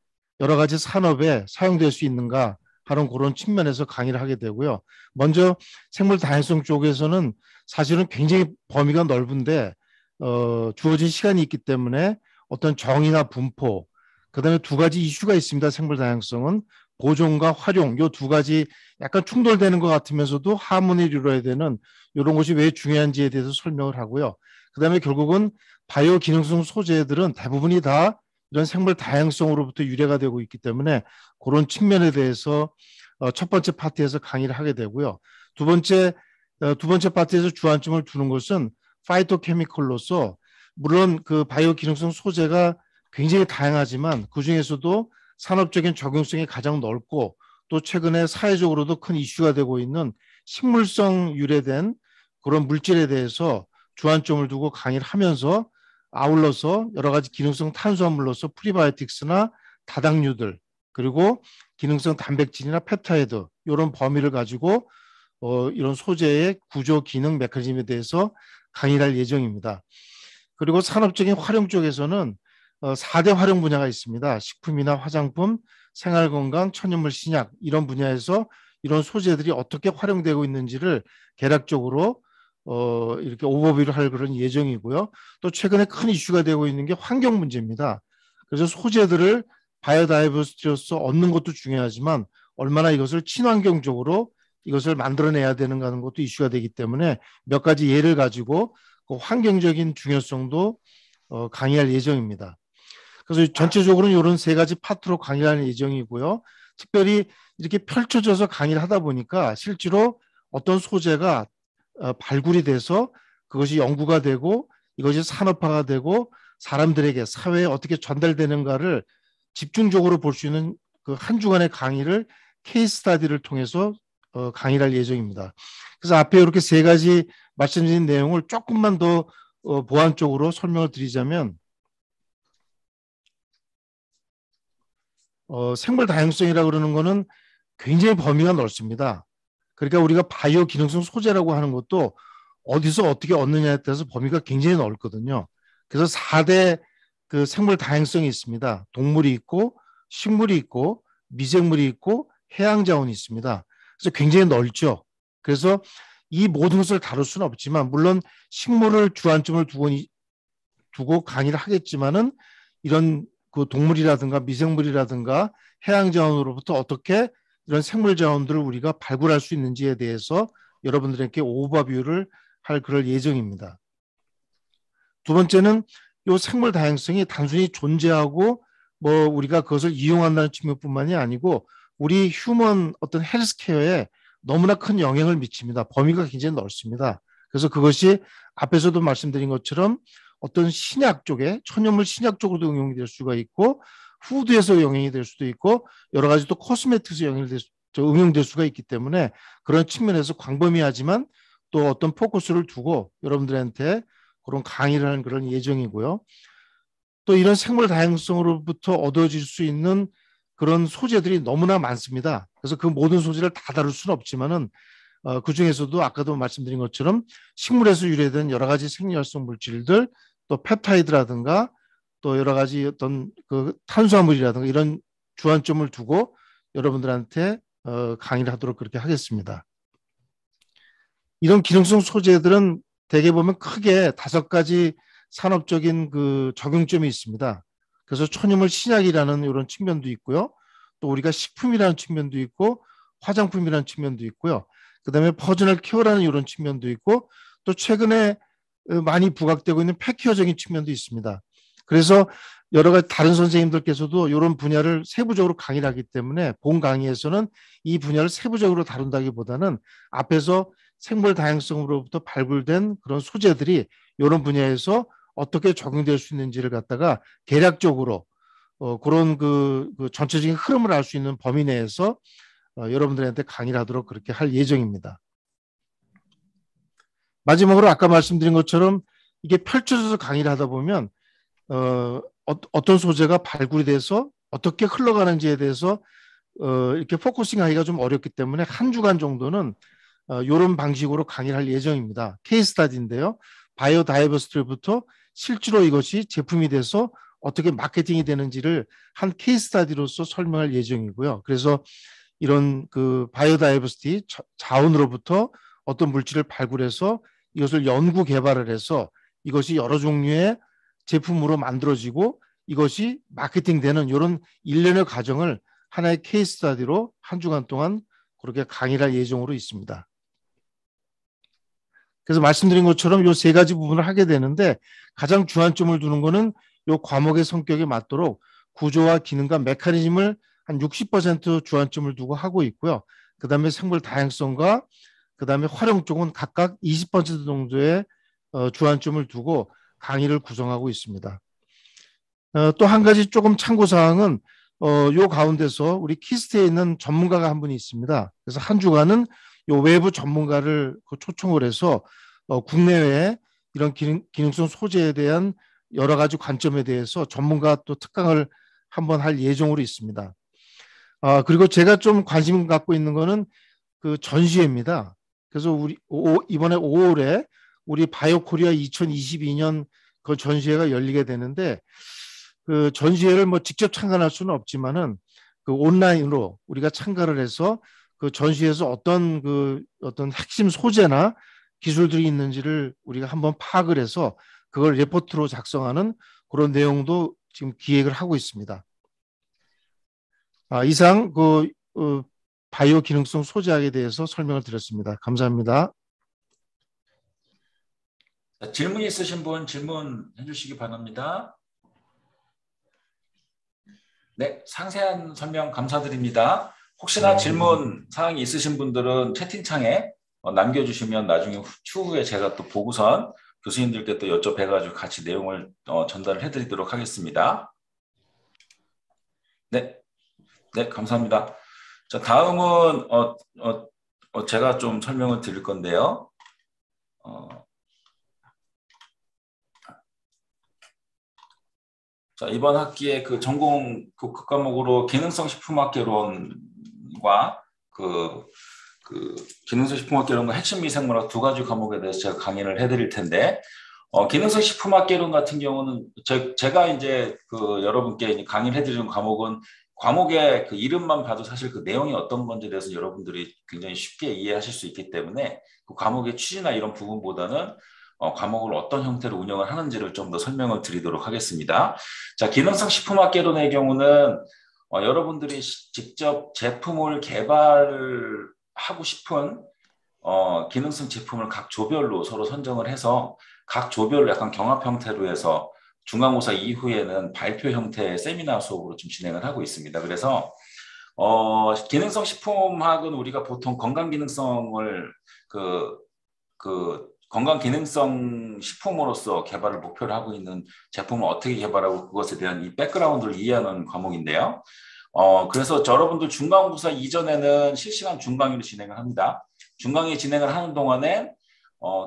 여러 가지 산업에 사용될 수 있는가 하는 그런 측면에서 강의를 하게 되고요. 먼저 생물 다양성 쪽에서는 사실은 굉장히 범위가 넓은데 주어진 시간이 있기 때문에 어떤 정의나 분포, 그다음에 두 가지 이슈가 있습니다. 생물 다양성은 보존과 활용, 이 두 가지 약간 충돌되는 것 같으면서도 하모니를 이루어야 되는 이런 것이 왜 중요한지에 대해서 설명을 하고요. 그다음에 결국은 바이오 기능성 소재들은 대부분이 다 이런 생물 다양성으로부터 유래가 되고 있기 때문에 그런 측면에 대해서 첫 번째 파트에서 강의를 하게 되고요. 두 번째 파트에서 주안점을 두는 것은 파이토케미컬로서 물론 그 바이오 기능성 소재가 굉장히 다양하지만 그중에서도 산업적인 적용성이 가장 넓고 또 최근에 사회적으로도 큰 이슈가 되고 있는 식물성 유래된 그런 물질에 대해서 주안점을 두고 강의를 하면서 아울러서 여러 가지 기능성 탄수화물로서 프리바이오틱스나 다당류들 그리고 기능성 단백질이나 펩타이드 이런 범위를 가지고 이런 소재의 구조, 기능, 메커니즘에 대해서 강의를 할 예정입니다. 그리고 산업적인 활용 쪽에서는 4대 활용 분야가 있습니다. 식품이나 화장품, 생활건강, 천연물 신약 이런 분야에서 이런 소재들이 어떻게 활용되고 있는지를 개략적으로 이렇게 오버뷰를 할 그런 예정이고요. 또 최근에 큰 이슈가 되고 있는 게 환경 문제입니다. 그래서 소재들을 바이오다이버시티로서 얻는 것도 중요하지만 얼마나 이것을 친환경적으로 이것을 만들어내야 되는가 하는 것도 이슈가 되기 때문에 몇 가지 예를 가지고 그 환경적인 중요성도 강의할 예정입니다. 그래서 전체적으로는 이런 세 가지 파트로 강의를 하는 예정이고요. 특별히 이렇게 펼쳐져서 강의를 하다 보니까 실제로 어떤 소재가 발굴이 돼서 그것이 연구가 되고 이것이 산업화가 되고 사람들에게 사회에 어떻게 전달되는가를 집중적으로 볼 수 있는 그 한 주간의 강의를 케이스 스터디를 통해서 강의를 할 예정입니다. 그래서 앞에 이렇게 세 가지 말씀드린 내용을 조금만 더 보완적으로 설명을 드리자면 생물 다양성이라고 그러는 거는 굉장히 범위가 넓습니다. 그러니까 우리가 바이오 기능성 소재라고 하는 것도 어디서 어떻게 얻느냐에 따라서 범위가 굉장히 넓거든요. 그래서 4대 그 생물 다양성이 있습니다. 동물이 있고 식물이 있고 미생물이 있고 해양 자원이 있습니다. 그래서 굉장히 넓죠. 그래서 이 모든 것을 다룰 수는 없지만 물론 식물을 주안점을 두고 강의를 하겠지만은 이런 그 동물이라든가 미생물이라든가 해양 자원으로부터 어떻게 이런 생물 자원들을 우리가 발굴할 수 있는지에 대해서 여러분들에게 오버뷰를 할 그럴 예정입니다. 두 번째는 이 생물 다양성이 단순히 존재하고 뭐 우리가 그것을 이용한다는 측면뿐만이 아니고 우리 휴먼 어떤 헬스케어에 너무나 큰 영향을 미칩니다. 범위가 굉장히 넓습니다. 그래서 그것이 앞에서도 말씀드린 것처럼 어떤 신약 쪽에 천연물 신약 쪽으로도 응용이 될 수가 있고 푸드에서 영향이 될 수도 있고 여러 가지 또 코스메틱에서 응용될 수가 있기 때문에 그런 측면에서 광범위하지만 또 어떤 포커스를 두고 여러분들한테 그런 강의를 하는 그런 예정이고요. 또 이런 생물 다양성으로부터 얻어질 수 있는 그런 소재들이 너무나 많습니다. 그래서 그 모든 소재를 다 다룰 수는 없지만은 그 중에서도 아까도 말씀드린 것처럼 식물에서 유래된 여러 가지 생리활성 물질들 또 펩타이드라든가 또 여러 가지 어떤 그 탄수화물이라든가 이런 주안점을 두고 여러분들한테 강의를 하도록 그렇게 하겠습니다. 이런 기능성 소재들은 대개 보면 크게 5가지 산업적인 그 적용점이 있습니다. 그래서 천연물 신약이라는 이런 측면도 있고요. 또 우리가 식품이라는 측면도 있고 화장품이라는 측면도 있고요. 그다음에 퍼스널 케어라는 이런 측면도 있고 또 최근에 많이 부각되고 있는 펫케어적인 측면도 있습니다. 그래서 여러 가지 다른 선생님들께서도 이런 분야를 세부적으로 강의를 하기 때문에 본 강의에서는 이 분야를 세부적으로 다룬다기보다는 앞에서 생물 다양성으로부터 발굴된 그런 소재들이 이런 분야에서 어떻게 적용될 수 있는지를 갖다가 개략적으로 그런 그 전체적인 흐름을 알 수 있는 범위 내에서 여러분들한테 강의를 하도록 그렇게 할 예정입니다. 마지막으로 아까 말씀드린 것처럼 이게 펼쳐져서 강의를 하다 보면 어떤 소재가 발굴이 돼서 어떻게 흘러가는지에 대해서 이렇게 포커싱하기가 좀 어렵기 때문에 한 주간 정도는 이런 방식으로 강의를 할 예정입니다. 케이스 스타디인데요. 바이오 다이버시티부터 실제로 이것이 제품이 돼서 어떻게 마케팅이 되는지를 한 케이스 스타디로서 설명할 예정이고요. 그래서 이런 그 바이오 다이버시티 자원으로부터 어떤 물질을 발굴해서 이것을 연구 개발을 해서 이것이 여러 종류의 제품으로 만들어지고 이것이 마케팅되는 이런 일련의 과정을 하나의 케이스 스터디로 한 주간 동안 그렇게 강의를 할 예정으로 있습니다. 그래서 말씀드린 것처럼 이 세 가지 부분을 하게 되는데 가장 주안점을 두는 것은 이 과목의 성격에 맞도록 구조와 기능과 메커니즘을 한 60% 주안점을 두고 하고 있고요. 그 다음에 생물 다양성과 그 다음에 활용 쪽은 각각 20% 정도의 주안점을 두고 강의를 구성하고 있습니다. 또 한 가지 조금 참고사항은 요 가운데서 우리 키스트에 있는 전문가가 한 분이 있습니다. 그래서 한 주간은 요 외부 전문가를 초청을 해서 국내외 이런 기능성 소재에 대한 여러 가지 관점에 대해서 전문가 또 특강을 한번 할 예정으로 있습니다. 그리고 제가 좀 관심 갖고 있는 거는 그 전시회입니다. 그래서 우리 이번에 5월에 우리 바이오 코리아 2022년 그 전시회가 열리게 되는데 그 전시회를 뭐 직접 참관할 수는 없지만은 그 온라인으로 우리가 참가를 해서 그 전시회에서 어떤 핵심 소재나 기술들이 있는지를 우리가 한번 파악을 해서 그걸 레포트로 작성하는 그런 내용도 지금 기획을 하고 있습니다. 이상 바이오 기능성 소재학에 대해서 설명을 드렸습니다. 감사합니다. 질문 있으신 분 질문해 주시기 바랍니다. 네, 상세한 설명 감사드립니다. 혹시나 질문 사항이 있으신 분들은 채팅창에 남겨주시면 나중에 추후에 제가 또 보고선 교수님들께 또 여쭤봐가지고 같이 내용을 전달을 해드리도록 하겠습니다. 네, 감사합니다. 자, 다음은 제가 좀 설명을 드릴 건데요. 자, 이번 학기에 그 전공 교과목으로 기능성 식품학개론과 그 기능성 식품학개론과 핵심 미생물학 두 가지 과목에 대해서 제가 강의를 해드릴 텐데, 기능성 식품학개론 같은 경우는 제가 이제 그 여러분께 강의를 해드리는 과목의 그 이름만 봐도 사실 그 내용이 어떤 건지에 대해서 여러분들이 굉장히 쉽게 이해하실 수 있기 때문에 그 과목의 취지나 이런 부분보다는 과목을 어떤 형태로 운영을 하는지를 좀 더 설명을 드리도록 하겠습니다. 자, 기능성 식품학개론의 경우는 여러분들이 직접 제품을 개발하고 싶은 기능성 제품을 각 조별로 서로 선정을 해서 각 조별로 약간 경합 형태로 해서 중간고사 이후에는 발표 형태의 세미나 수업으로 좀 진행을 하고 있습니다. 그래서 기능성 식품학은 우리가 보통 건강 기능성을 건강 기능성 식품으로서 개발을 목표로 하고 있는 제품을 어떻게 개발하고 그것에 대한 이 백그라운드를 이해하는 과목인데요. 그래서 여러분들 중간고사 이전에는 실시간 중강의를 진행을 합니다. 중강의 진행을 하는 동안에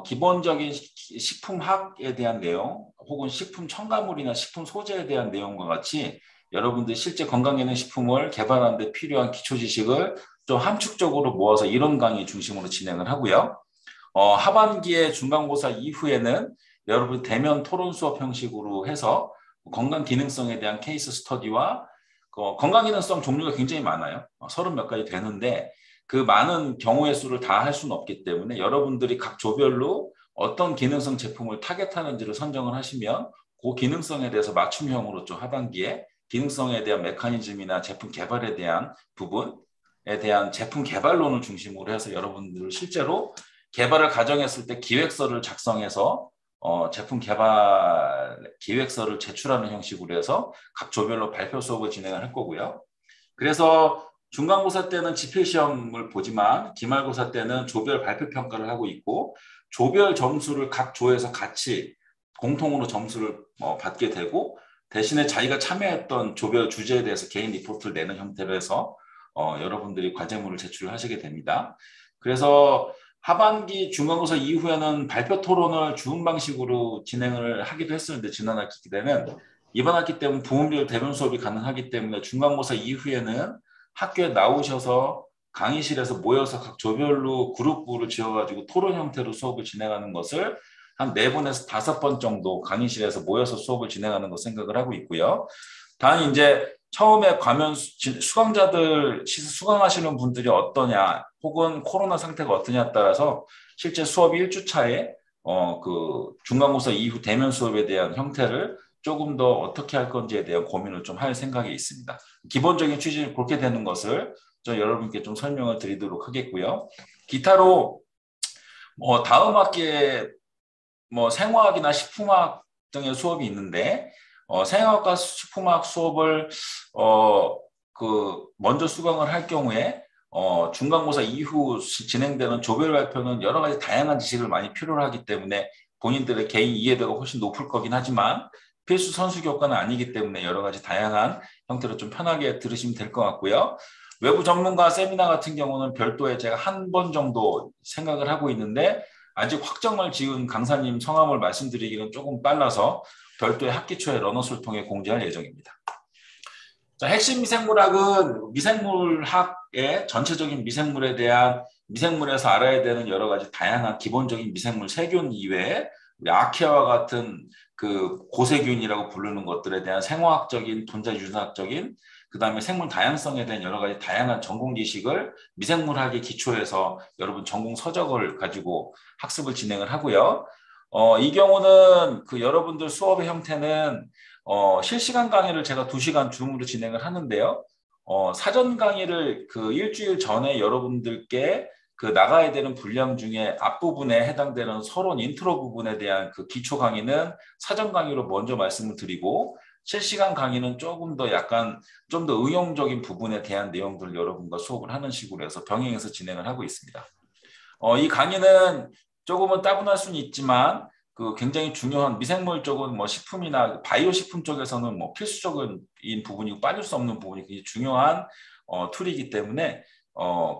기본적인 식품학에 대한 내용 혹은 식품 첨가물이나 식품 소재에 대한 내용과 같이 여러분들 실제 건강기능식품을 개발하는 데 필요한 기초 지식을 좀 함축적으로 모아서 이론 강의 중심으로 진행을 하고요. 하반기에 중간고사 이후에는 여러분 대면 토론 수업 형식으로 해서 건강 기능성에 대한 케이스 스터디와 건강 기능성 종류가 굉장히 많아요. 30몇 가지 되는데 그 많은 경우의 수를 다 할 수는 없기 때문에 여러분들이 각 조별로 어떤 기능성 제품을 타겟하는지를 선정을 하시면 그 기능성에 대해서 맞춤형으로 좀 하반기에 기능성에 대한 메커니즘이나 제품 개발에 대한 부분에 대한 제품 개발론을 중심으로 해서 여러분들 실제로 개발을 가정했을 때 기획서를 작성해서 제품 개발 기획서를 제출하는 형식으로 해서 각 조별로 발표 수업을 진행을 할 거고요. 그래서 중간고사 때는 지필시험을 보지만 기말고사 때는 조별 발표 평가를 하고 있고 조별 점수를 각 조에서 같이 공통으로 점수를 받게 되고 대신에 자기가 참여했던 조별 주제에 대해서 개인 리포트를 내는 형태로 해서 여러분들이 과제물을 제출하시게 됩니다. 그래서 하반기 중간고사 이후에는 발표 토론을 줌 방식으로 진행을 하기도 했었는데 지난 학기 때는 이번 학기 때문에 부문별 대면 수업이 가능하기 때문에 중간고사 이후에는 학교에 나오셔서 강의실에서 모여서 각 조별로 그룹부를 지어가지고 토론 형태로 수업을 진행하는 것을 한 4번에서 5번 정도 강의실에서 모여서 수업을 진행하는 거 생각을 하고 있고요. 단 이제 처음에 가면 수강자들 수강하시는 분들이 어떠냐 혹은 코로나 상태가 어떠냐에 따라서 실제 수업 1주차에 그 중간고사 이후 대면 수업에 대한 형태를 조금 더 어떻게 할 건지에 대한 고민을 좀 할 생각이 있습니다. 기본적인 취지는 그렇게 되는 것을 저 여러분께 좀 설명을 드리도록 하겠고요. 기타로 다음 학기에 생화학이나 식품학 등의 수업이 있는데 생화학과 식품학 수업을 먼저 수강을 할 경우에 중간고사 이후 진행되는 조별 발표는 여러 가지 다양한 지식을 많이 필요로 하기 때문에 본인들의 개인 이해도가 훨씬 높을 거긴 하지만 필수 선수 교과는 아니기 때문에 여러 가지 다양한 형태로 좀 편하게 들으시면 될 것 같고요. 외부 전문가 세미나 같은 경우는 별도의 제가 한 번 정도 생각을 하고 있는데 아직 확정을 지은 강사님 성함을 말씀드리기는 조금 빨라서 별도의 학기 초에 러너스를 통해 공지할 예정입니다. 자, 핵심 미생물학은 미생물학의 전체적인 미생물에 대한 미생물에서 알아야 되는 여러 가지 다양한 기본적인 미생물 세균 이외에 아케아와 같은 그 고세균이라고 부르는 것들에 대한 생화학적인, 분자 유전학적인, 그 다음에 생물 다양성에 대한 여러 가지 다양한 전공 지식을 미생물학의 기초에서 여러분 전공 서적을 가지고 학습을 진행을 하고요. 이 경우는 그 여러분들 수업의 형태는 실시간 강의를 제가 2시간 줌으로 진행을 하는데요. 사전 강의를 그 일주일 전에 여러분들께 그 나가야 되는 분량 중에 앞부분에 해당되는 서론 인트로 부분에 대한 그 기초 강의는 사전 강의로 먼저 말씀을 드리고 실시간 강의는 조금 더 약간 좀 더 응용적인 부분에 대한 내용들을 여러분과 수업을 하는 식으로 해서 병행해서 진행을 하고 있습니다. 이 강의는 조금은 따분할 수는 있지만 그 굉장히 중요한 미생물 쪽은 식품이나 바이오 식품 쪽에서는 필수적인 부분이고 빠질 수 없는 부분이 굉장히 중요한 툴이기 때문에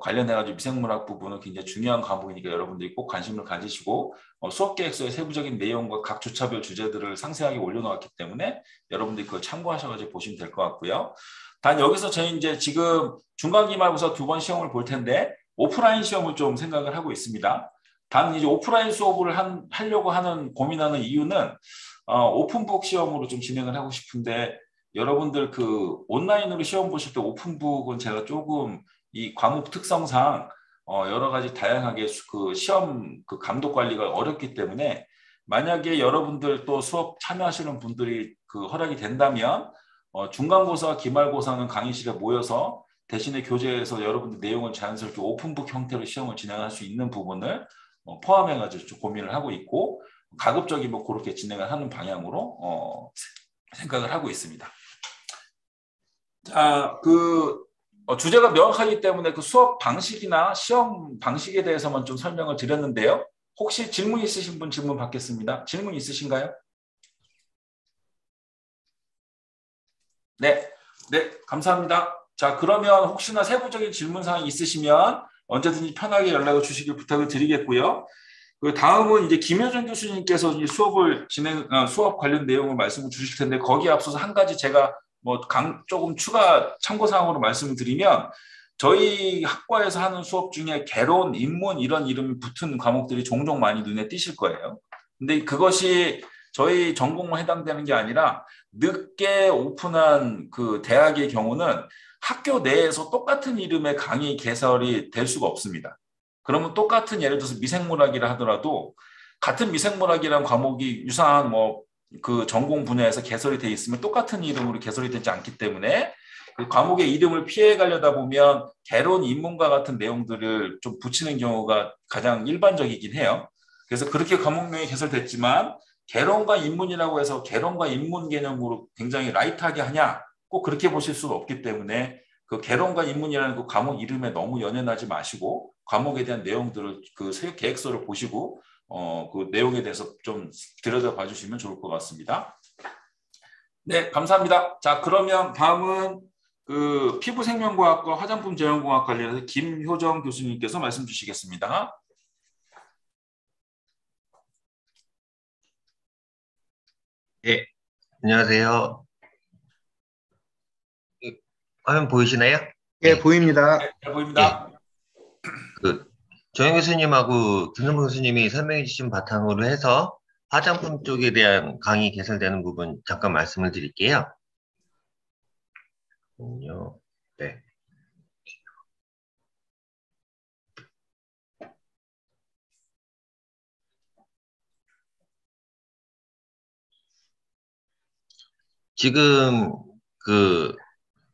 관련해가지고 미생물학 부분은 굉장히 중요한 과목이니까 여러분들이 꼭 관심을 가지시고 수업 계획서의 세부적인 내용과 각 주차별 주제들을 상세하게 올려놓았기 때문에 여러분들이 그걸 참고하셔가지고 보시면 될 것 같고요. 단 여기서 저희 이제 지금 중간기말고사 2번 시험을 볼 텐데 오프라인 시험을 좀 생각을 하고 있습니다. 단 이제 오프라인 수업을 하려고 고민하는 이유는 오픈북 시험으로 좀 진행을 하고 싶은데 여러분들 그 온라인으로 시험 보실 때 오픈북은 제가 조금 이 과목 특성상 여러 가지 다양하게 그 시험 그 감독 관리가 어렵기 때문에 만약에 여러분들 또 수업 참여하시는 분들이 그 허락이 된다면 중간고사, 기말고사는 강의실에 모여서 대신에 교재에서 여러분들 내용을 자연스럽게 오픈북 형태로 시험을 진행할 수 있는 부분을 포함해가지고 좀 고민을 하고 있고 가급적이 그렇게 진행을 하는 방향으로 생각을 하고 있습니다. 자, 주제가 명확하기 때문에 그 수업 방식이나 시험 방식에 대해서만 좀 설명을 드렸는데요. 혹시 질문 있으신 분 질문 받겠습니다. 질문 있으신가요? 네, 감사합니다. 자, 그러면 혹시나 세부적인 질문사항이 있으시면 언제든지 편하게 연락을 주시길 부탁을 드리겠고요. 그 다음은 이제 김효정 교수님께서 이 수업 관련 내용을 말씀을 주실 텐데 거기에 앞서서 한 가지 제가 조금 추가 참고사항으로 말씀을 드리면 저희 학과에서 하는 수업 중에 개론, 인문 이런 이름이 붙은 과목들이 종종 많이 눈에 띄실 거예요. 근데 그것이 저희 전공에 해당되는 게 아니라 늦게 오픈한 그 대학의 경우는 학교 내에서 똑같은 이름의 강의 개설이 될 수가 없습니다. 그러면 똑같은 예를 들어서 미생물학이라 하더라도 같은 미생물학이라는 과목이 유사한 그 전공 분야에서 개설이 돼 있으면 똑같은 이름으로 개설이 되지 않기 때문에 그 과목의 이름을 피해 가려다 보면 개론, 인문과 같은 내용들을 좀 붙이는 경우가 가장 일반적이긴 해요. 그래서 그렇게 과목명이 개설됐지만 개론과 인문이라고 해서 개론과 인문 개념으로 굉장히 라이트하게 하냐? 꼭 그렇게 보실 수가 없기 때문에 그 개론과 인문이라는 그 과목 이름에 너무 연연하지 마시고 과목에 대한 내용들을 그 계획서를 보시고 그 내용에 대해서 좀 들여다봐 주시면 좋을 것 같습니다. 네, 감사합니다. 자, 그러면 다음은 그 피부생명과학과 화장품 제형공학 관련해서 김효정 교수님께서 말씀 주시겠습니다. 예, 안녕하세요. 화면 보이시나요? 예, 네. 보입니다. 잘 예. 보입니다. 정영 교수님하고 김선봉 교수님이 설명해 주신 바탕으로 해서 화장품 쪽에 대한 강의 개설되는 부분 잠깐 말씀을 드릴게요. 네. 지금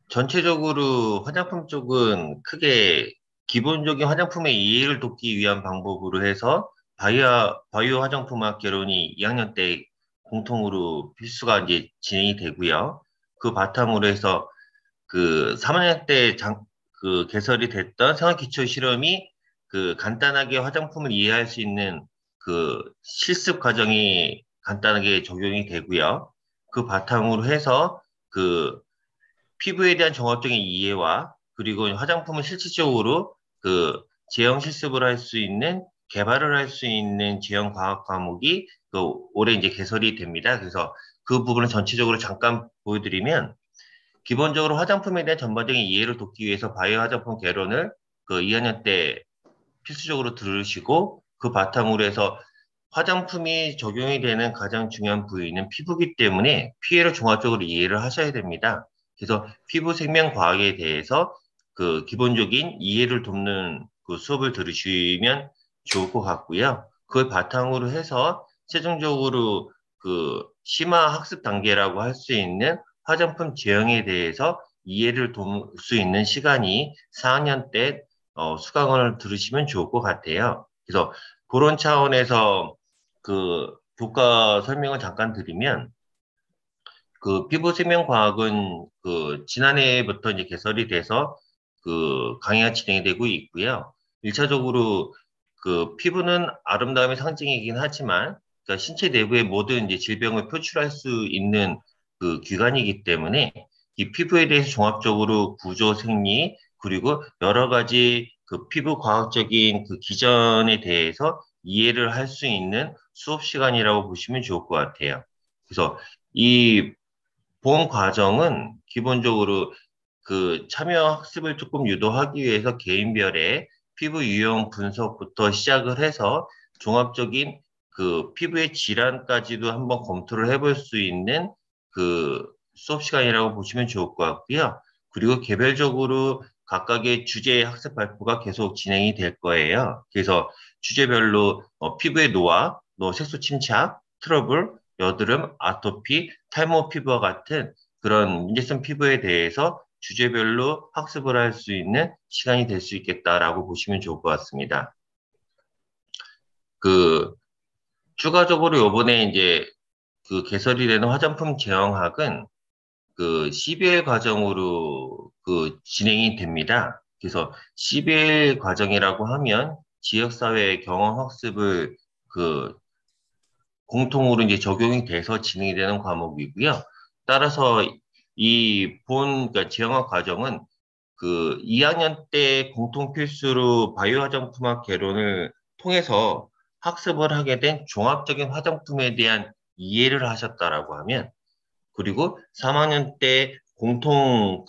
전체적으로 화장품 쪽은 크게 기본적인 화장품의 이해를 돕기 위한 방법으로 해서 바이오 화장품학 개론이 2학년 때 공통으로 필수가 이제 진행이 되고요. 그 바탕으로 해서 3학년 때 개설이 됐던 생활기초 실험이 간단하게 화장품을 이해할 수 있는 실습 과정이 간단하게 적용이 되고요. 그 바탕으로 해서 피부에 대한 종합적인 이해와 그리고 화장품을 실질적으로 제형 실습을 할 수 있는 개발을 할 수 있는 제형 과학 과목이 올해 이제 개설이 됩니다. 그래서 그 부분을 전체적으로 잠깐 보여드리면 기본적으로 화장품에 대한 전반적인 이해를 돕기 위해서 바이오 화장품 개론을 2학년 때 필수적으로 들으시고 그 바탕으로 해서 화장품이 적용이 되는 가장 중요한 부위는 피부이기 때문에 피해를 종합적으로 이해를 하셔야 됩니다. 그래서 피부 생명 과학에 대해서 기본적인 이해를 돕는 수업을 들으시면 좋을 것 같고요. 그걸 바탕으로 해서 최종적으로 심화 학습 단계라고 할 수 있는 화장품 제형에 대해서 이해를 돕을 수 있는 시간이 4학년 때 수강을 들으시면 좋을 것 같아요. 그래서 그런 차원에서 교과 설명을 잠깐 드리면 피부 생명 과학은 지난해부터 이제 개설이 돼서 강의가 진행이 되고 있고요. 1차적으로 피부는 아름다움의 상징이긴 하지만 그러니까 신체 내부의 모든 이제 질병을 표출할 수 있는 기관이기 때문에 이 피부에 대해서 종합적으로 구조 생리 그리고 여러 가지 피부 과학적인 기전에 대해서 이해를 할 수 있는 수업 시간이라고 보시면 좋을 것 같아요. 그래서 이 본 과정은 기본적으로 참여 학습을 조금 유도하기 위해서 개인별의 피부 유형 분석부터 시작을 해서 종합적인 피부의 질환까지도 한번 검토를 해볼 수 있는 수업 시간이라고 보시면 좋을 것 같고요. 그리고 개별적으로 각각의 주제 학습 발표가 계속 진행이 될 거예요. 그래서 주제별로 피부의 노화, 색소 침착, 트러블, 여드름, 아토피, 탈모 피부와 같은 그런 문제성 피부에 대해서 주제별로 학습을 할 수 있는 시간이 될 수 있겠다라고 보시면 좋을 것 같습니다. 추가적으로 요번에 이제 개설이 되는 화장품 제형학은 CBL 과정으로 진행이 됩니다. 그래서 CBL 과정이라고 하면 지역사회 경험 학습을 공통으로 이제 적용이 돼서 진행이 되는 과목이고요. 따라서 그러니까 제형학 과정은 2학년 때 공통 필수로 바이오 화장품학 개론을 통해서 학습을 하게 된 종합적인 화장품에 대한 이해를 하셨다라고 하면 그리고 3학년 때 공통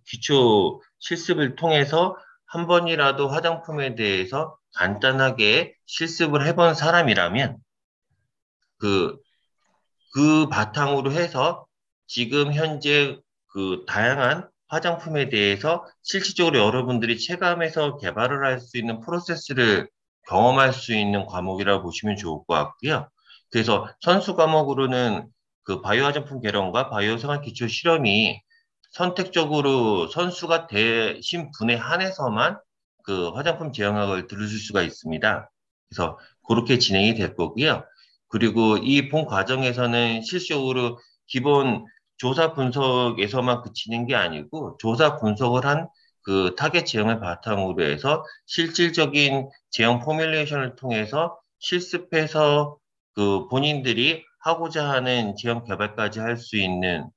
기초 실습을 통해서 한 번이라도 화장품에 대해서 간단하게 실습을 해본 사람이라면 그 바탕으로 해서 지금 현재 다양한 화장품에 대해서 실질적으로 여러분들이 체감해서 개발을 할 수 있는 프로세스를 경험할 수 있는 과목이라고 보시면 좋을 것 같고요. 그래서 선수 과목으로는 바이오 화장품 개론과 바이오 생활 기초 실험이 선택적으로 선수가 되신 분에 한해서만 화장품 제형학을 들으실 수가 있습니다. 그래서 그렇게 진행이 될 거고요. 그리고 이 본 과정에서는 실질적으로 기본 조사 분석에서만 그치는 게 아니고 조사 분석을 한 타겟 제형을 바탕으로 해서 실질적인 제형 포뮬레이션을 통해서 실습해서 본인들이 하고자 하는 제형 개발까지 할 수 있는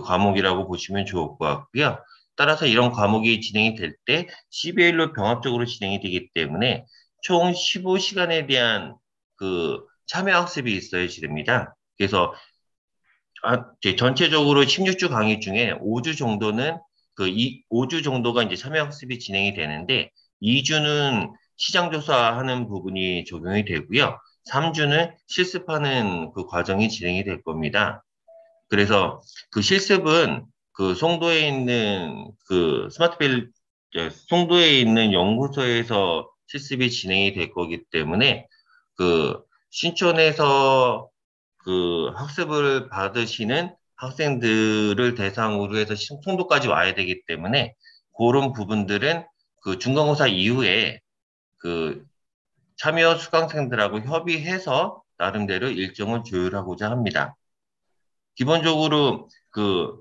과목이라고 보시면 좋을 것 같고요. 따라서 이런 과목이 진행이 될 때 CBL로 병합적으로 진행이 되기 때문에 총 15시간에 대한 참여 학습이 있어야지 됩니다. 그래서 전체적으로 16주 강의 중에 5주 정도는 5주 정도가 이제 참여학습이 진행이 되는데 2주는 시장 조사하는 부분이 적용이 되고요. 3주는 실습하는 그 과정이 진행이 될 겁니다. 그래서 그 실습은 그 송도에 있는 그 스마트빌 송도에 있는 연구소에서 실습이 진행이 될 거기 때문에 그 신촌에서 그 학습을 받으시는 학생들을 대상으로 해서 송도까지 와야 되기 때문에 그런 부분들은 그 중간고사 이후에 그 참여 수강생들하고 협의해서 나름대로 일정을 조율하고자 합니다. 기본적으로 그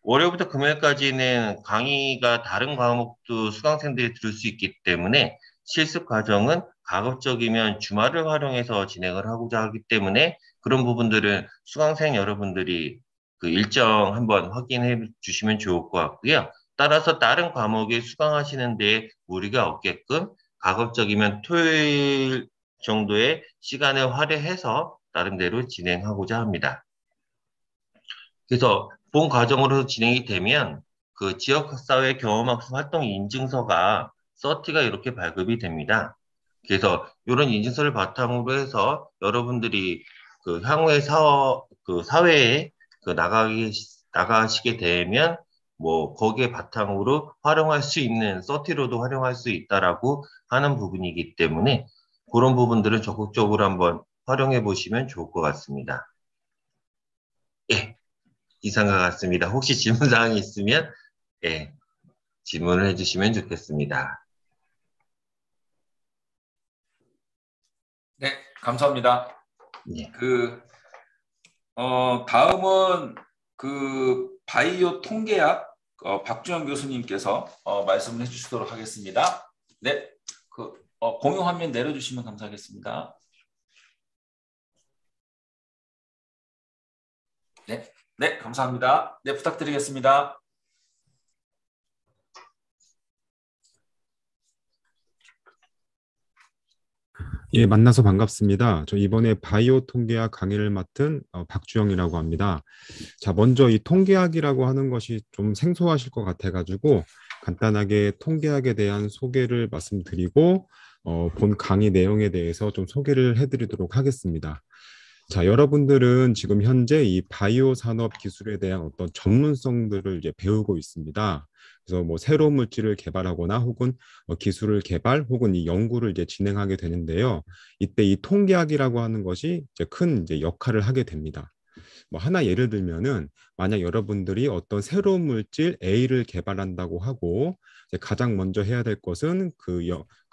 월요일부터 금요일까지는 강의가 다른 과목도 수강생들이 들을 수 있기 때문에 실습 과정은 가급적이면 주말을 활용해서 진행을 하고자 하기 때문에 그런 부분들은 수강생 여러분들이 그 일정 한번 확인해 주시면 좋을 것 같고요. 따라서 다른 과목에 수강하시는 데 무리가 없게끔 가급적이면 토요일 정도의 시간을 할애해서 나름대로 진행하고자 합니다. 그래서 본 과정으로 진행이 되면 그 지역사회 경험학습 활동 인증서가 서티가 이렇게 발급이 됩니다. 그래서 이런 인증서를 바탕으로 해서 여러분들이 그 향후에 그 사회에 그 나가시게 되면 뭐 거기에 바탕으로 활용할 수 있는 서티로도 활용할 수 있다라고 하는 부분이기 때문에 그런 부분들은 적극적으로 한번 활용해 보시면 좋을 것 같습니다. 예. 이상과 같습니다. 혹시 질문사항이 있으면 예, 질문을 해주시면 좋겠습니다. 네, 감사합니다. 예. 다음은 그 바이오 통계학 박주영 교수님께서 말씀을 해주시도록 하겠습니다. 네, 공유 화면 내려주시면 감사하겠습니다. 네, 감사합니다. 네, 부탁드리겠습니다. 예, 만나서 반갑습니다. 저 이번에 바이오 통계학 강의를 맡은 박주영이라고 합니다. 자, 먼저 이 통계학이라고 하는 것이 좀 생소하실 것 같아가지고 간단하게 통계학에 대한 소개를 말씀드리고 본 강의 내용에 대해서 좀 소개를 해드리도록 하겠습니다. 자, 여러분들은 지금 현재 이 바이오 산업 기술에 대한 어떤 전문성들을 이제 배우고 있습니다. 그래서 뭐 새로운 물질을 개발하거나 혹은 기술을 개발 혹은 이 연구를 이제 진행하게 되는데요. 이때 이 통계학이라고 하는 것이 이제 큰 이제 역할을 하게 됩니다. 뭐 하나 예를 들면은 만약 여러분들이 어떤 새로운 물질 A를 개발한다고 하고 이제 가장 먼저 해야 될 것은 그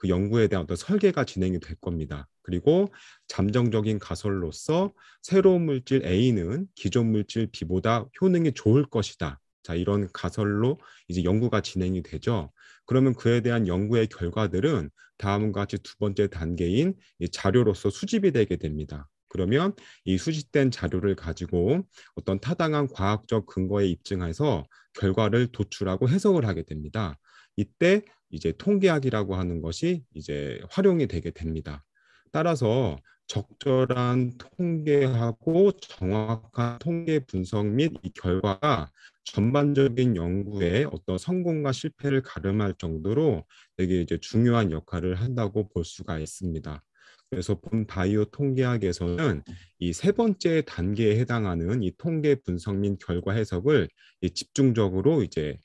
연구에 대한 어떤 설계가 진행이 될 겁니다. 그리고 잠정적인 가설로서 새로운 물질 A는 기존 물질 B보다 효능이 좋을 것이다. 자, 이런 가설로 이제 연구가 진행이 되죠. 그러면 그에 대한 연구의 결과들은 다음과 같이 두 번째 단계인 이 자료로서 수집이 되게 됩니다. 그러면 이 수집된 자료를 가지고 어떤 타당한 과학적 근거에 입증해서 결과를 도출하고 해석을 하게 됩니다. 이때 이제 통계학이라고 하는 것이 이제 활용이 되게 됩니다. 따라서 적절한 통계하고 정확한 통계 분석 및 이 결과가 전반적인 연구의 어떤 성공과 실패를 가름할 정도로 되게 이제 중요한 역할을 한다고 볼 수가 있습니다. 그래서 본 바이오 통계학에서는 이 세 번째 단계에 해당하는 이 통계 분석 및 결과 해석을 집중적으로 이제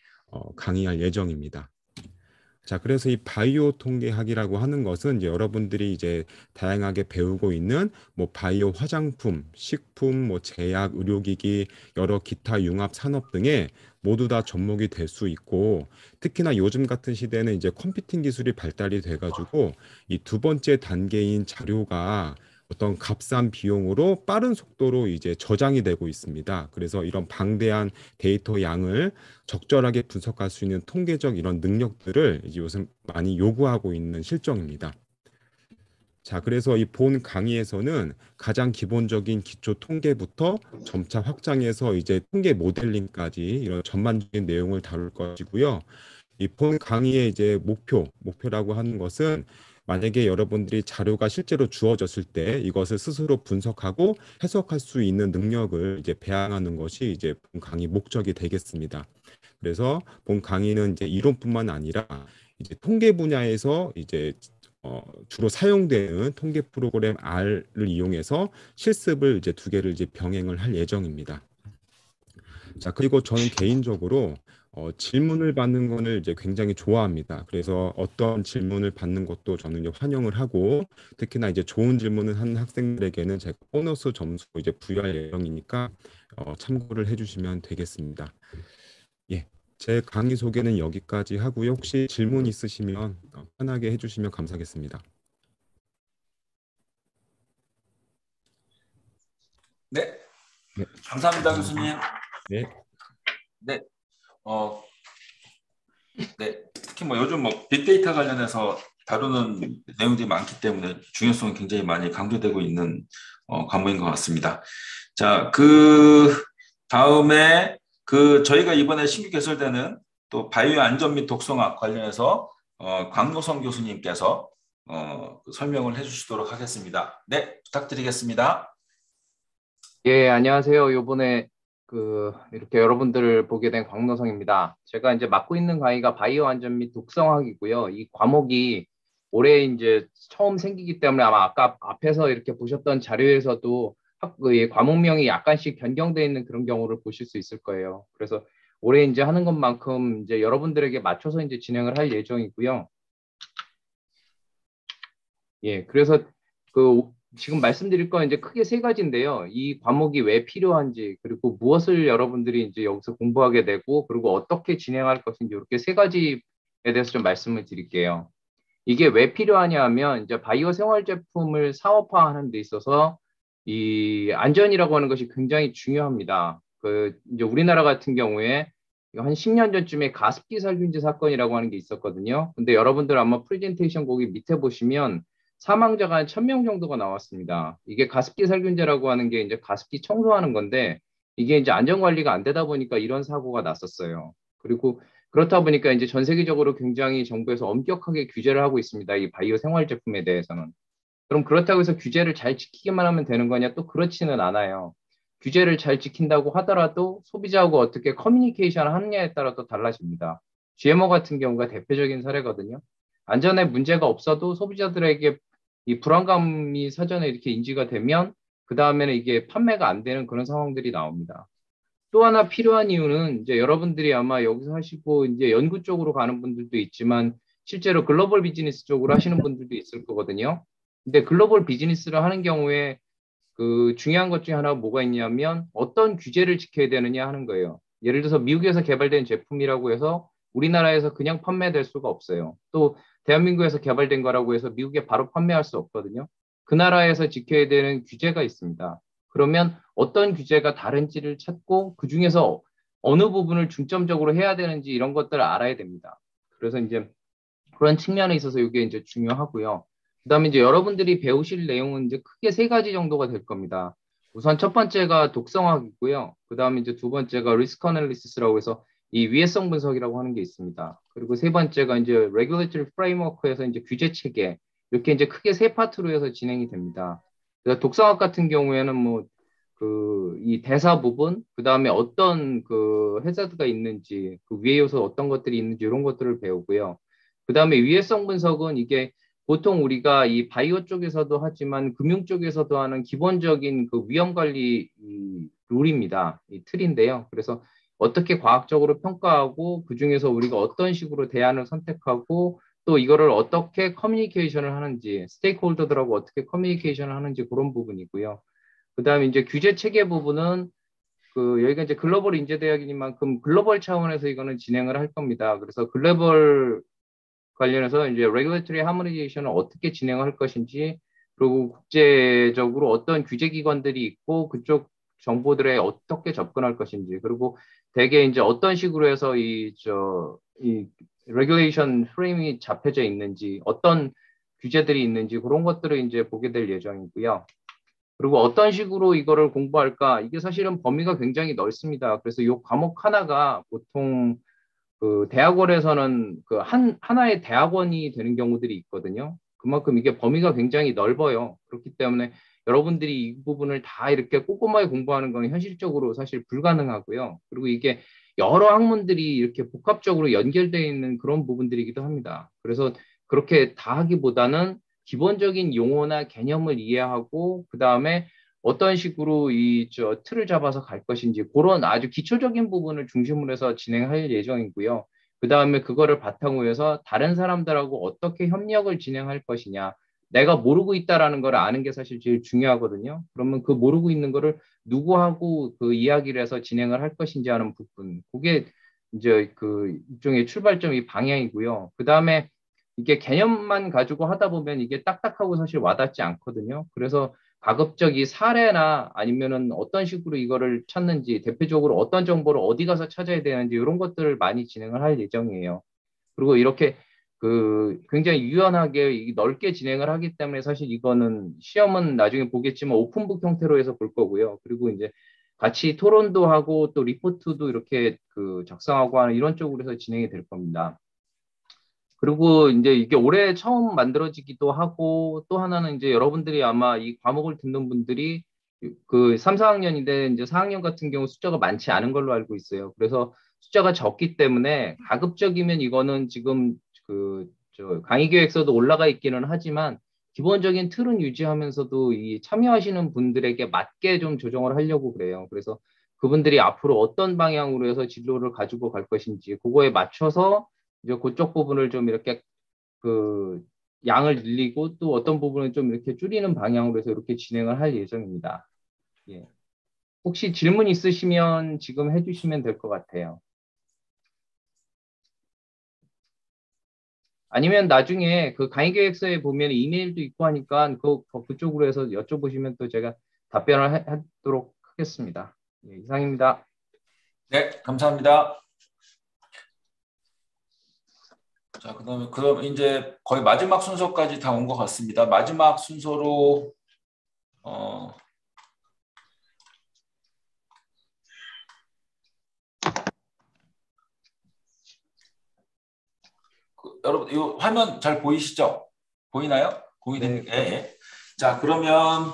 강의할 예정입니다. 자, 그래서 이 바이오 통계학이라고 하는 것은 이제 여러분들이 이제 다양하게 배우고 있는 뭐 바이오 화장품, 식품, 뭐 제약, 의료기기, 여러 기타 융합 산업 등에 모두 다 접목이 될 수 있고, 특히나 요즘 같은 시대는 이제 컴퓨팅 기술이 발달이 돼가지고 이 두 번째 단계인 자료가 어떤 값싼 비용으로 빠른 속도로 이제 저장이 되고 있습니다. 그래서 이런 방대한 데이터 양을 적절하게 분석할 수 있는 통계적 이런 능력들을 이제 요즘 많이 요구하고 있는 실정입니다. 자, 그래서 이 본 강의에서는 가장 기본적인 기초 통계부터 점차 확장해서 이제 통계 모델링까지 이런 전반적인 내용을 다룰 것이고요. 이 본 강의의 이제 목표라고 하는 것은 만약에 여러분들이 자료가 실제로 주어졌을 때 이것을 스스로 분석하고 해석할 수 있는 능력을 이제 배양하는 것이 이제 본 강의 목적이 되겠습니다. 그래서 본 강의는 이제 이론뿐만 아니라 이제 통계 분야에서 이제 주로 사용되는 통계 프로그램 R을 이용해서 실습을 이제 두 개를 이제 병행을 할 예정입니다. 자, 그리고 저는 개인적으로 질문을 받는 거를 이제 굉장히 좋아합니다. 그래서 어떤 질문을 받는 것도 저는 이제 환영을 하고, 특히나 이제 좋은 질문을 하는 학생들에게는 제가 보너스 점수 이제 부여할 예정이니까 참고를 해주시면 되겠습니다. 예, 제 강의 소개는 여기까지 하고요. 혹시 질문 있으시면 편하게 해주시면 감사하겠습니다. 네, 네, 감사합니다, 교수님. 네, 네, 네, 특히 뭐 요즘 뭐 빅데이터 관련해서 다루는 내용들이 많기 때문에 중요성이 굉장히 많이 강조되고 있는 과목인 것 같습니다. 자, 그 다음에 저희가 이번에 신규 개설되는 또 바이오 안전 및 독성학 관련해서 광노성 교수님께서 설명을 해주시도록 하겠습니다. 네, 부탁드리겠습니다. 예, 안녕하세요. 요번에 이렇게 여러분들을 보게 된 광노성입니다. 제가 이제 맡고 있는 강의가 바이오 안전 및 독성학이고요. 이 과목이 올해 이제 처음 생기기 때문에 아마 아까 앞에서 이렇게 보셨던 자료에서도 이 과목명이 약간씩 변경되어 있는 그런 경우를 보실 수 있을 거예요. 그래서 올해 이제 하는 것만큼 이제 여러분들에게 맞춰서 이제 진행을 할 예정이고요. 예, 그래서 지금 말씀드릴 건 이제 크게 세 가지인데요. 이 과목이 왜 필요한지, 그리고 무엇을 여러분들이 이제 여기서 공부하게 되고, 그리고 어떻게 진행할 것인지, 이렇게 세 가지에 대해서 좀 말씀을 드릴게요. 이게 왜 필요하냐 하면, 이제 바이오 생활 제품을 사업화하는 데 있어서 이 안전이라고 하는 것이 굉장히 중요합니다. 이제 우리나라 같은 경우에 한 10년 전쯤에 가습기 살균제 사건이라고 하는 게 있었거든요. 근데 여러분들 아마 프레젠테이션 거기 밑에 보시면 사망자가 한 1000명 정도가 나왔습니다. 이게 가습기 살균제라고 하는 게 이제 가습기 청소하는 건데 이게 이제 안전 관리가 안 되다 보니까 이런 사고가 났었어요. 그리고 그렇다 보니까 이제 전 세계적으로 굉장히 정부에서 엄격하게 규제를 하고 있습니다. 이 바이오 생활 제품에 대해서는. 그럼 그렇다고 해서 규제를 잘 지키기만 하면 되는 거냐? 또 그렇지는 않아요. 규제를 잘 지킨다고 하더라도 소비자하고 어떻게 커뮤니케이션을 하느냐에 따라 또 달라집니다. GMO 같은 경우가 대표적인 사례거든요. 안전에 문제가 없어도 소비자들에게 이 불안감이 사전에 이렇게 인지가 되면 그 다음에는 이게 판매가 안 되는 그런 상황들이 나옵니다. 또 하나 필요한 이유는 이제 여러분들이 아마 여기서 하시고 이제 연구 쪽으로 가는 분들도 있지만 실제로 글로벌 비즈니스 쪽으로 하시는 분들도 있을 거거든요. 근데 글로벌 비즈니스를 하는 경우에 중요한 것 중에 하나가 뭐가 있냐면 어떤 규제를 지켜야 되느냐 하는 거예요. 예를 들어서 미국에서 개발된 제품이라고 해서 우리나라에서 그냥 판매될 수가 없어요. 또 대한민국에서 개발된 거라고 해서 미국에 바로 판매할 수 없거든요. 그 나라에서 지켜야 되는 규제가 있습니다. 그러면 어떤 규제가 다른지를 찾고 그 중에서 어느 부분을 중점적으로 해야 되는지 이런 것들을 알아야 됩니다. 그래서 이제 그런 측면에 있어서 이게 이제 중요하고요. 그다음에 이제 여러분들이 배우실 내용은 이제 크게 세 가지 정도가 될 겁니다. 우선 첫 번째가 독성학이고요. 그다음에 이제 두 번째가 리스크 애널리시스라고 해서 이 위해성 분석이라고 하는 게 있습니다. 그리고 세 번째가 이제 regulatory framework에서 이제 규제 체계 이렇게 이제 크게 세 파트로 해서 진행이 됩니다. 그래서 독성학 같은 경우에는 뭐 이 대사 부분, 그 다음에 어떤 해저드가 있는지, 그 위해 요소 어떤 것들이 있는지 이런 것들을 배우고요. 그 다음에 위해성 분석은 이게 보통 우리가 이 바이오 쪽에서도 하지만 금융 쪽에서도 하는 기본적인 그 위험 관리 룰입니다. 이 틀인데요. 그래서 어떻게 과학적으로 평가하고 그 중에서 우리가 어떤 식으로 대안을 선택하고 또 이거를 어떻게 커뮤니케이션을 하는지, 스테이크홀더들하고 어떻게 커뮤니케이션을 하는지 그런 부분이고요. 그 다음에 이제 규제 체계 부분은 여기가 이제 글로벌 인재대학이니만큼 글로벌 차원에서 이거는 진행을 할 겁니다. 그래서 글로벌 관련해서 이제 regulatory harmonization을 어떻게 진행할 것인지, 그리고 국제적으로 어떤 규제 기관들이 있고 그쪽 정보들에 어떻게 접근할 것인지, 그리고 대개 이제 어떤 식으로 해서 이 regulation 프레임이 잡혀져 있는지, 어떤 규제들이 있는지 그런 것들을 이제 보게 될 예정이고요. 그리고 어떤 식으로 이거를 공부할까? 이게 사실은 범위가 굉장히 넓습니다. 그래서 이 과목 하나가 보통 대학원에서는 하나의 대학원이 되는 경우들이 있거든요. 그만큼 이게 범위가 굉장히 넓어요. 그렇기 때문에 여러분들이 이 부분을 다 이렇게 꼼꼼하게 공부하는 건 현실적으로 사실 불가능하고요. 그리고 이게 여러 학문들이 이렇게 복합적으로 연결되어 있는 그런 부분들이기도 합니다. 그래서 그렇게 다 하기보다는 기본적인 용어나 개념을 이해하고 그 다음에 어떤 식으로 틀을 잡아서 갈 것인지 그런 아주 기초적인 부분을 중심으로 해서 진행할 예정이고요. 그 다음에 그거를 바탕으로 해서 다른 사람들하고 어떻게 협력을 진행할 것이냐. 내가 모르고 있다라는 걸 아는 게 사실 제일 중요하거든요. 그러면 그 모르고 있는 거를 누구하고 그 이야기를 해서 진행을 할 것인지 하는 부분. 그게 이제 그 일종의 출발점이 방향이고요. 그 다음에 이게 개념만 가지고 하다 보면 이게 딱딱하고 사실 와닿지 않거든요. 그래서 가급적 이 사례나 아니면은 어떤 식으로 이거를 찾는지, 대표적으로 어떤 정보를 어디 가서 찾아야 되는지 이런 것들을 많이 진행을 할 예정이에요. 그리고 이렇게 그 굉장히 유연하게 넓게 진행을 하기 때문에 사실 이거는 시험은 나중에 보겠지만 오픈북 형태로 해서 볼 거고요. 그리고 이제 같이 토론도 하고 또 리포트도 이렇게 그 작성하고 하는 이런 쪽으로 해서 진행이 될 겁니다. 그리고 이제 이게 올해 처음 만들어지기도 하고 또 하나는 이제 여러분들이 아마 이 과목을 듣는 분들이 그 3, 4학년인데 이제 4학년 같은 경우 숫자가 많지 않은 걸로 알고 있어요. 그래서 숫자가 적기 때문에 가급적이면 이거는 지금 저 강의 계획서도 올라가 있기는 하지만 기본적인 틀은 유지하면서도 이 참여하시는 분들에게 맞게 좀 조정을 하려고 그래요. 그래서 그분들이 앞으로 어떤 방향으로 해서 진로를 가지고 갈 것인지 그거에 맞춰서 이제 그쪽 부분을 좀 이렇게 그 양을 늘리고 또 어떤 부분을 좀 이렇게 줄이는 방향으로 해서 이렇게 진행을 할 예정입니다. 예. 혹시 질문 있으시면 지금 해주시면 될 것 같아요. 아니면 나중에 그 강의 계획서에 보면 이메일도 있고 하니까 그쪽으로 해서 여쭤보시면 또 제가 답변을 하도록 하겠습니다. 예, 이상입니다. 네, 감사합니다. 자, 그럼 이제 거의 마지막 순서까지 다 온 것 같습니다. 마지막 순서로 여러분, 이 화면 잘 보이시죠? 보이나요? 공유됩니까? 네. 예. 자, 그러면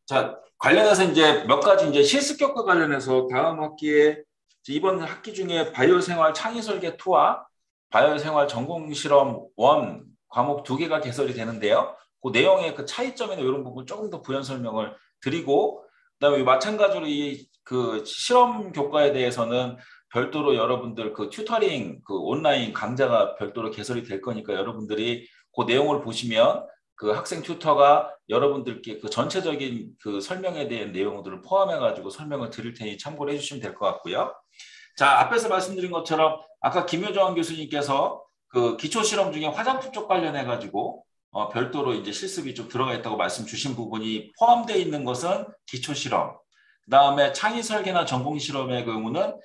자 관련해서 이제 몇 가지 이제 실습격과 관련해서 다음 학기에 이번 학기 중에 바이오생활 창의설계 2와 바이오생활 전공실험 1 과목 2개가 개설이 되는데요. 그 내용의 그 차이점이나 이런 부분 조금 더 부연 설명을 드리고, 그다음에 마찬가지로 이 그 실험 교과에 대해서는 별도로 여러분들 그 튜터링 그 온라인 강좌가 별도로 개설이 될 거니까 여러분들이 그 내용을 보시면 그 학생 튜터가 여러분들께 그 전체적인 그 설명에 대한 내용들을 포함해 가지고 설명을 드릴 테니 참고를 해주시면 될 것 같고요. 자, 앞에서 말씀드린 것처럼 아까 김효정 교수님께서 그 기초 실험 중에 화장품 쪽 관련해 가지고 별도로 이제 실습이 좀 들어가 있다고 말씀 주신 부분이 포함되어 있는 것은 기초 실험. 그다음에 창의 설계나 전공 실험의 경우는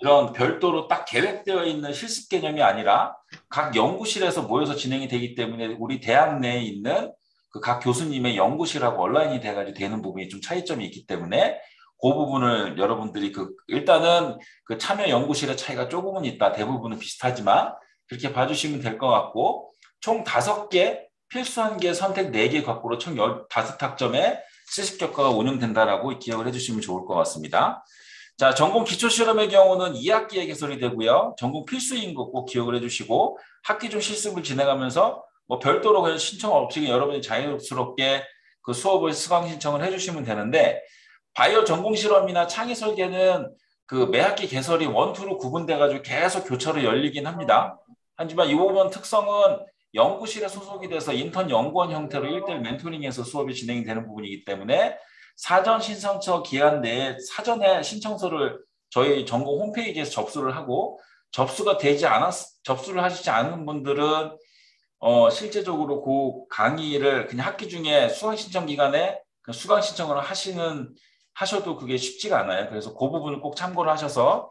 이런 별도로 딱 계획되어 있는 실습 개념이 아니라 각 연구실에서 모여서 진행이 되기 때문에 우리 대학 내에 있는 그 각 교수님의 연구실하고 온라인이 돼가지고 되는 부분이 좀 차이점이 있기 때문에 그 부분을 여러분들이 일단은 그 참여 연구실의 차이가 조금은 있다. 대부분은 비슷하지만 그렇게 봐주시면 될 것 같고, 총 5개, 필수 1개, 선택 4개 갖고로 총 15학점의 실습교과가 운영된다라고 기억을 해주시면 좋을 것 같습니다. 자, 전공 기초실험의 경우는 2학기에 개설이 되고요. 전공 필수인 거 꼭 기억을 해주시고 학기 중 실습을 진행하면서 뭐 별도로 그냥 신청 없이 여러분이 자유스럽게 그 수업을 수강 신청을 해주시면 되는데, 바이오 전공 실험이나 창의 설계는 그 매 학기 개설이 1, 2로 구분돼가지고 계속 교차로 열리긴 합니다. 하지만 이 부분 특성은 연구실에 소속이 돼서 인턴 연구원 형태로 1:1 멘토링에서 수업이 진행이 되는 부분이기 때문에 사전 신청처 기한 내에 사전에 신청서를 저희 전공 홈페이지에서 접수를 하고, 접수를 하시지 않은 분들은 실제적으로 그 강의를 그냥 학기 중에 수강 신청 기간에 수강 신청을 하셔도 그게 쉽지가 않아요. 그래서 그 부분을 꼭 참고를 하셔서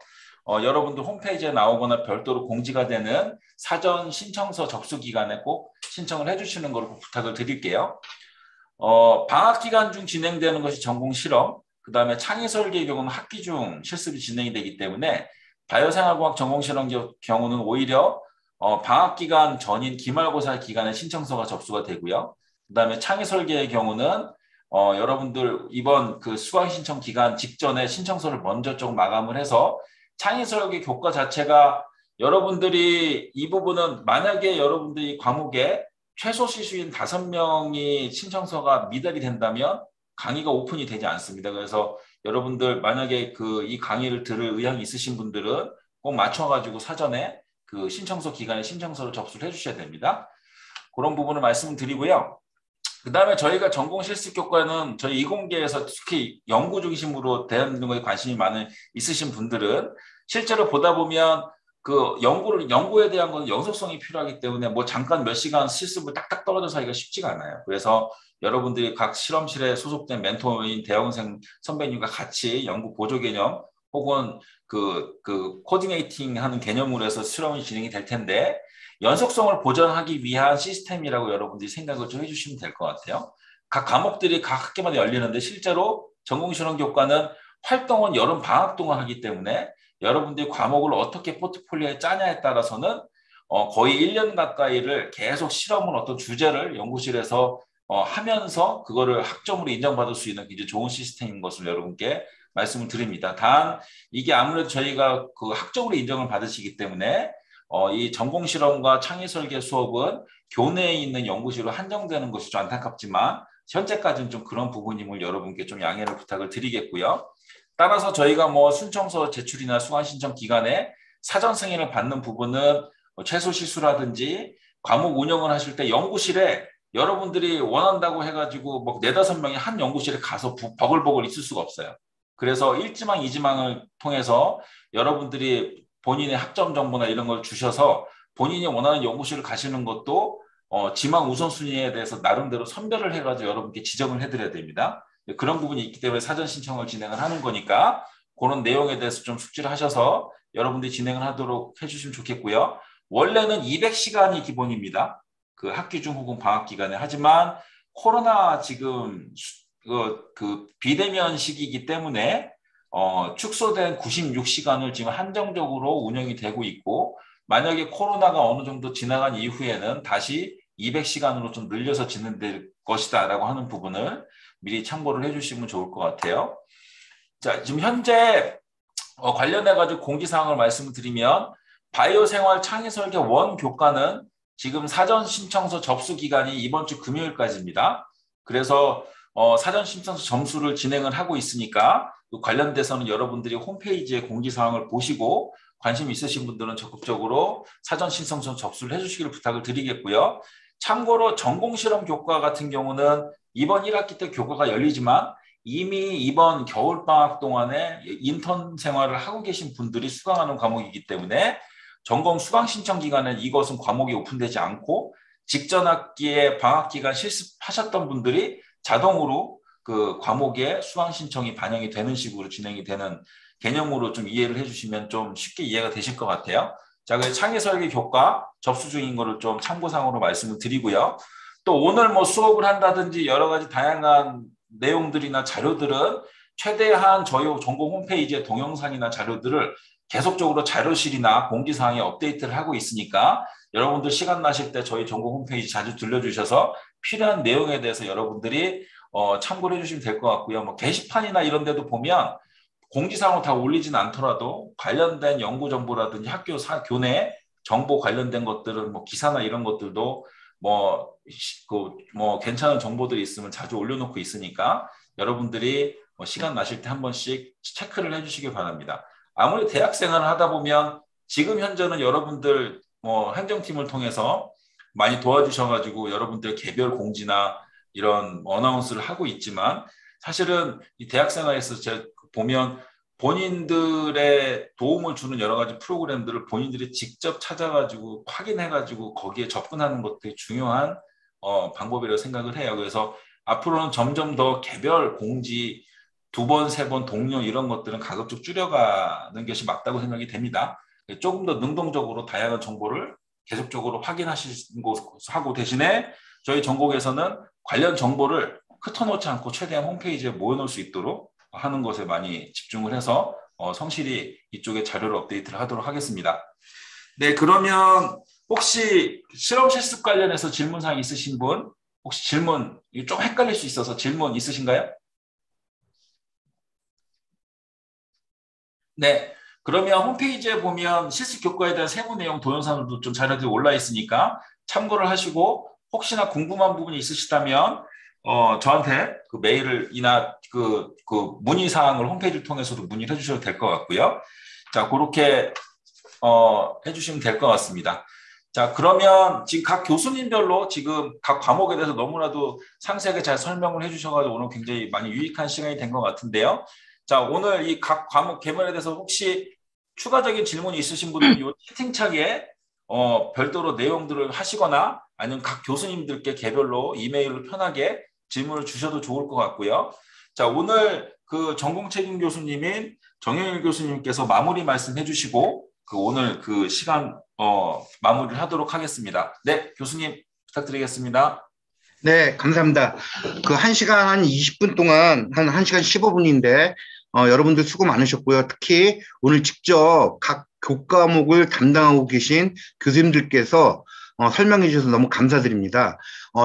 여러분들 홈페이지에 나오거나 별도로 공지가 되는 사전 신청서 접수 기간에 꼭 신청을 해주시는 걸 부탁을 드릴게요. 방학 기간 중 진행되는 것이 전공 실험, 그 다음에 창의 설계의 경우는 학기 중 실습이 진행이 되기 때문에 바이오생활공학 전공 실험 경우는 오히려 방학 기간 전인 기말고사 기간에 신청서가 접수가 되고요. 그다음에 창의 설계의 경우는 여러분들 이번 그 수강 신청 기간 직전에 신청서를 먼저 좀 마감을 해서 창의 설계 교과 자체가 여러분들이 이 부분은 만약에 여러분들이 과목에 최소 실수인 5명이 신청서가 미달이 된다면 강의가 오픈이 되지 않습니다. 그래서 여러분들 만약에 이 강의를 들을 의향이 있으신 분들은 꼭 맞춰가지고 사전에 그 신청서 기간에 신청서를 접수를 해주셔야 됩니다. 그런 부분을 말씀을 드리고요. 그 다음에 저희가 전공 실습 교과는 저희 이공계에서 특히 연구 중심으로 대하는 것에 관심이 있으신 분들은 실제로 보다 보면 그 연구에 대한 것은 연속성이 필요하기 때문에 뭐 잠깐 몇 시간 실습을 딱딱 떨어져서 하기가 쉽지가 않아요. 그래서 여러분들이 각 실험실에 소속된 멘토인 대학원생 선배님과 같이 연구 보조 개념 혹은 그 코디네이팅 하는 개념으로 해서 실험이 진행이 될 텐데 연속성을 보장하기 위한 시스템이라고 여러분들이 생각을 좀 해주시면 될 것 같아요. 각 과목들이 각 학기마다 열리는데 실제로 전공실험 교과는 활동은 여름 방학 동안 하기 때문에 여러분들이 과목을 어떻게 포트폴리오에 짜냐에 따라서는 거의 1년 가까이를 계속 실험을 어떤 주제를 연구실에서 하면서 그거를 학점으로 인정받을 수 있는 굉장히 좋은 시스템인 것을 여러분께 말씀을 드립니다. 단 이게 아무래도 저희가 그 학점으로 인정을 받으시기 때문에 이 전공 실험과 창의 설계 수업은 교내에 있는 연구실로 한정되는 것이 좀 안타깝지만 현재까지는 좀 그런 부분임을 여러분께 좀 양해를 부탁을 드리겠고요. 따라서 저희가 뭐 신청서 제출이나 수강 신청 기간에 사전 승인을 받는 부분은 최소 실수라든지 과목 운영을 하실 때 연구실에 여러분들이 원한다고 해가지고 뭐 4-5명이 한 연구실에 가서 버글버글 있을 수가 없어요. 그래서 1지망, 2지망을 통해서 여러분들이 본인의 학점 정보나 이런 걸 주셔서 본인이 원하는 연구실을 가시는 것도 지망 우선순위에 대해서 나름대로 선별을 해가지고 여러분께 지정을 해드려야 됩니다. 그런 부분이 있기 때문에 사전 신청을 진행을 하는 거니까 그런 내용에 대해서 좀 숙지를 하셔서 여러분들이 진행을 하도록 해주시면 좋겠고요. 원래는 200시간이 기본입니다. 그 학기 중 혹은 방학 기간에. 하지만 코로나 지금 그 비대면 시기이기 때문에 축소된 96시간을 지금 한정적으로 운영이 되고 있고 만약에 코로나가 어느 정도 지나간 이후에는 다시 200시간으로 좀 늘려서 진행될 것이다 라고 하는 부분을 미리 참고를 해주시면 좋을 것 같아요. 자, 지금 현재 관련해가지고 공지사항을 말씀을 드리면 바이오 생활 창의 설계 원 교과는 지금 사전 신청서 접수 기간이 이번 주 금요일까지입니다. 그래서 사전 신청서 점수를 진행을 하고 있으니까 관련돼서는 여러분들이 홈페이지에 공지사항을 보시고 관심 있으신 분들은 적극적으로 사전 신청서 접수를 해주시기를 부탁을 드리겠고요. 참고로 전공실험 교과 같은 경우는 이번 1학기 때 교과가 열리지만 이미 이번 겨울방학 동안에 인턴 생활을 하고 계신 분들이 수강하는 과목이기 때문에 전공 수강 신청 기간에 이것은 과목이 오픈되지 않고 직전 학기에 방학 기간 실습하셨던 분들이 자동으로 그 과목에 수강 신청이 반영이 되는 식으로 진행이 되는 개념으로 좀 이해를 해주시면 좀 쉽게 이해가 되실 것 같아요. 자, 그래서 창의 설계 교과 접수 중인 거를 좀 참고사항으로 말씀을 드리고요. 또 오늘 뭐 수업을 한다든지 여러 가지 다양한 내용들이나 자료들은 최대한 저희 전공 홈페이지에 동영상이나 자료들을 계속적으로 자료실이나 공지사항에 업데이트를 하고 있으니까 여러분들 시간 나실 때 저희 전공 홈페이지 자주 들려주셔서 필요한 내용에 대해서 여러분들이 참고를 해주시면 될 것 같고요. 뭐 게시판이나 이런 데도 보면 공지사항을 다 올리진 않더라도 관련된 연구 정보라든지 학교 교내 정보 관련된 것들은 뭐 기사나 이런 것들도 뭐 괜찮은 정보들이 있으면 자주 올려놓고 있으니까 여러분들이 시간 나실 때 한 번씩 체크를 해주시기 바랍니다. 아무리 대학생활을 하다 보면 지금 현재는 여러분들 행정팀을 통해서 많이 도와주셔가지고 여러분들 개별 공지나 이런 어나운스를 하고 있지만 사실은 이 대학생활에서 제가 보면 본인들의 도움을 주는 여러 가지 프로그램들을 본인들이 직접 찾아가지고 확인해가지고 거기에 접근하는 것도 되게 중요한 방법이라고 생각을 해요. 그래서 앞으로는 점점 더 개별 공지 2번, 3번 동료 이런 것들은 가급적 줄여가는 것이 맞다고 생각이 됩니다. 조금 더 능동적으로 다양한 정보를 계속적으로 확인하고 대신에 저희 전공에서는 관련 정보를 흩어놓지 않고 최대한 홈페이지에 모여놓을 수 있도록 하는 것에 많이 집중을 해서 성실히 이쪽에 자료를 업데이트를 하도록 하겠습니다. 네, 그러면 혹시 실험 실습 관련해서 질문사항 있으신 분? 혹시 질문, 좀 헷갈릴 수 있어서 질문 있으신가요? 네, 그러면 홈페이지에 보면 실습 교과에 대한 세부 내용 동영상도 좀 자료들이 올라 있으니까 참고를 하시고 혹시나 궁금한 부분이 있으시다면 저한테 그 메일이나 그 문의 사항을 홈페이지를 통해서도 문의를 해주셔도 될 것 같고요. 자, 그렇게 해주시면 될 것 같습니다. 자, 그러면 지금 각 교수님별로 지금 각 과목에 대해서 너무나도 상세하게 잘 설명을 해주셔가지고 오늘 굉장히 많이 유익한 시간이 된 것 같은데요. 자, 오늘 이 각 과목 개설에 대해서 혹시 추가적인 질문이 있으신 분들은 이 채팅창에 별도로 내용들을 하시거나 아니면 각 교수님들께 개별로 이메일로 편하게 질문을 주셔도 좋을 것 같고요. 자, 오늘 그 전공책임 교수님인 정영일 교수님께서 마무리 말씀해 주시고 오늘 그 시간 마무리를 하도록 하겠습니다. 네, 교수님 부탁드리겠습니다. 네, 감사합니다. 그 1시간 한 20분 동안 한 1시간 15분인데 여러분들 수고 많으셨고요. 특히 오늘 직접 각 교과목을 담당하고 계신 교수님들께서 설명해 주셔서 너무 감사드립니다.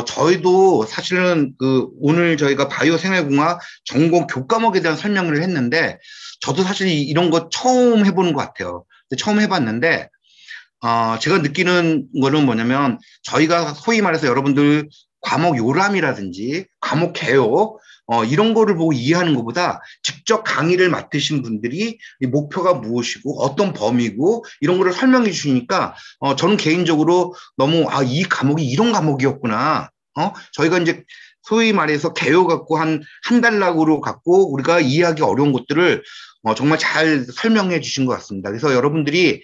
저희도 사실은 오늘 저희가 바이오 생활공학 전공 교과목에 대한 설명을 했는데 저도 사실 이런 거 처음 해보는 것 같아요. 처음 해봤는데 제가 느끼는 거는 뭐냐면 저희가 소위 말해서 여러분들 과목 요람이라든지 과목 개요 이런 거를 보고 이해하는 것보다 직접 강의를 맡으신 분들이 이 목표가 무엇이고 어떤 범위고 이런 거를 설명해 주시니까 저는 개인적으로 너무 이 과목이 이런 과목이었구나. 저희가 이제 소위 말해서 개요 갖고 한 달락으로 갖고 우리가 이해하기 어려운 것들을 정말 잘 설명해 주신 것 같습니다. 그래서 여러분들이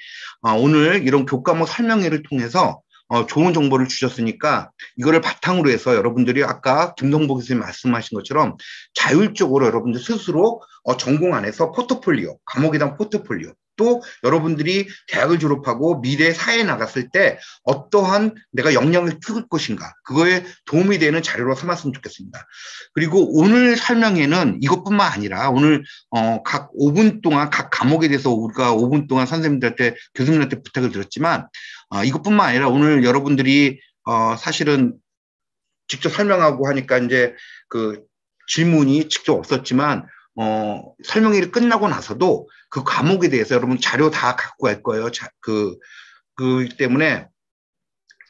오늘 이런 교과목 설명회를 통해서 좋은 정보를 주셨으니까 이거를 바탕으로 해서 여러분들이 아까 김동복 교수님 말씀하신 것처럼 자율적으로 여러분들 스스로 전공 안에서 포트폴리오, 과목이당 포트폴리오 또 여러분들이 대학을 졸업하고 미래 사회에 나갔을 때 어떠한 내가 역량을 키울 것인가 그거에 도움이 되는 자료로 삼았으면 좋겠습니다. 그리고 오늘 설명회는 이것뿐만 아니라 오늘 각 5분 동안 각 과목에 대해서 우리가 5분 동안 선생님들한테 교수님한테 부탁을 드렸지만 이것뿐만 아니라 오늘 여러분들이 사실은 직접 설명하고 하니까 이제 그 질문이 직접 없었지만 설명회를 끝나고 나서도 그 과목에 대해서 여러분 자료 다 갖고 갈 거예요. 그 때문에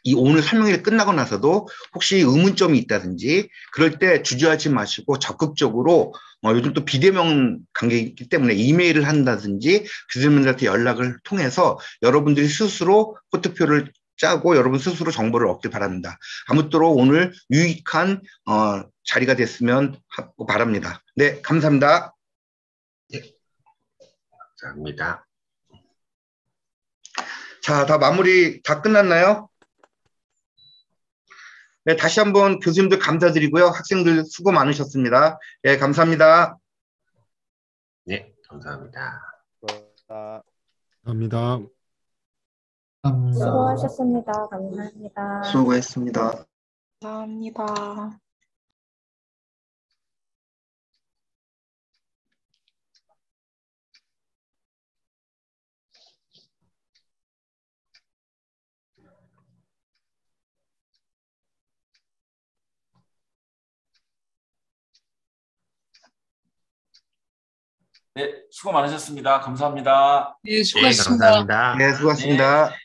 이 오늘 설명회를 끝나고 나서도 혹시 의문점이 있다든지 그럴 때 주저하지 마시고 적극적으로 요즘 또 비대면 관계이기 때문에 이메일을 한다든지 교수님들한테 연락을 통해서 여러분들이 스스로 포트표를 짜고 여러분 스스로 정보를 얻길 바랍니다. 아무쪼록 오늘 유익한 자리가 됐으면 하고 바랍니다. 네, 감사합니다. 네, 감사합니다. 자, 다 마무리 다 끝났나요? 네, 다시 한번 교수님들 감사드리고요. 학생들 수고 많으셨습니다. 네, 감사합니다. 네, 감사합니다. 감사합니다. 수고하셨습니다. 감사합니다. 수고했습니다. 감사합니다. 네, 수고 많으셨습니다. 감사합니다. 네, 네, 수고하셨습니다. 감사합니다. 네, 수고하셨습니다.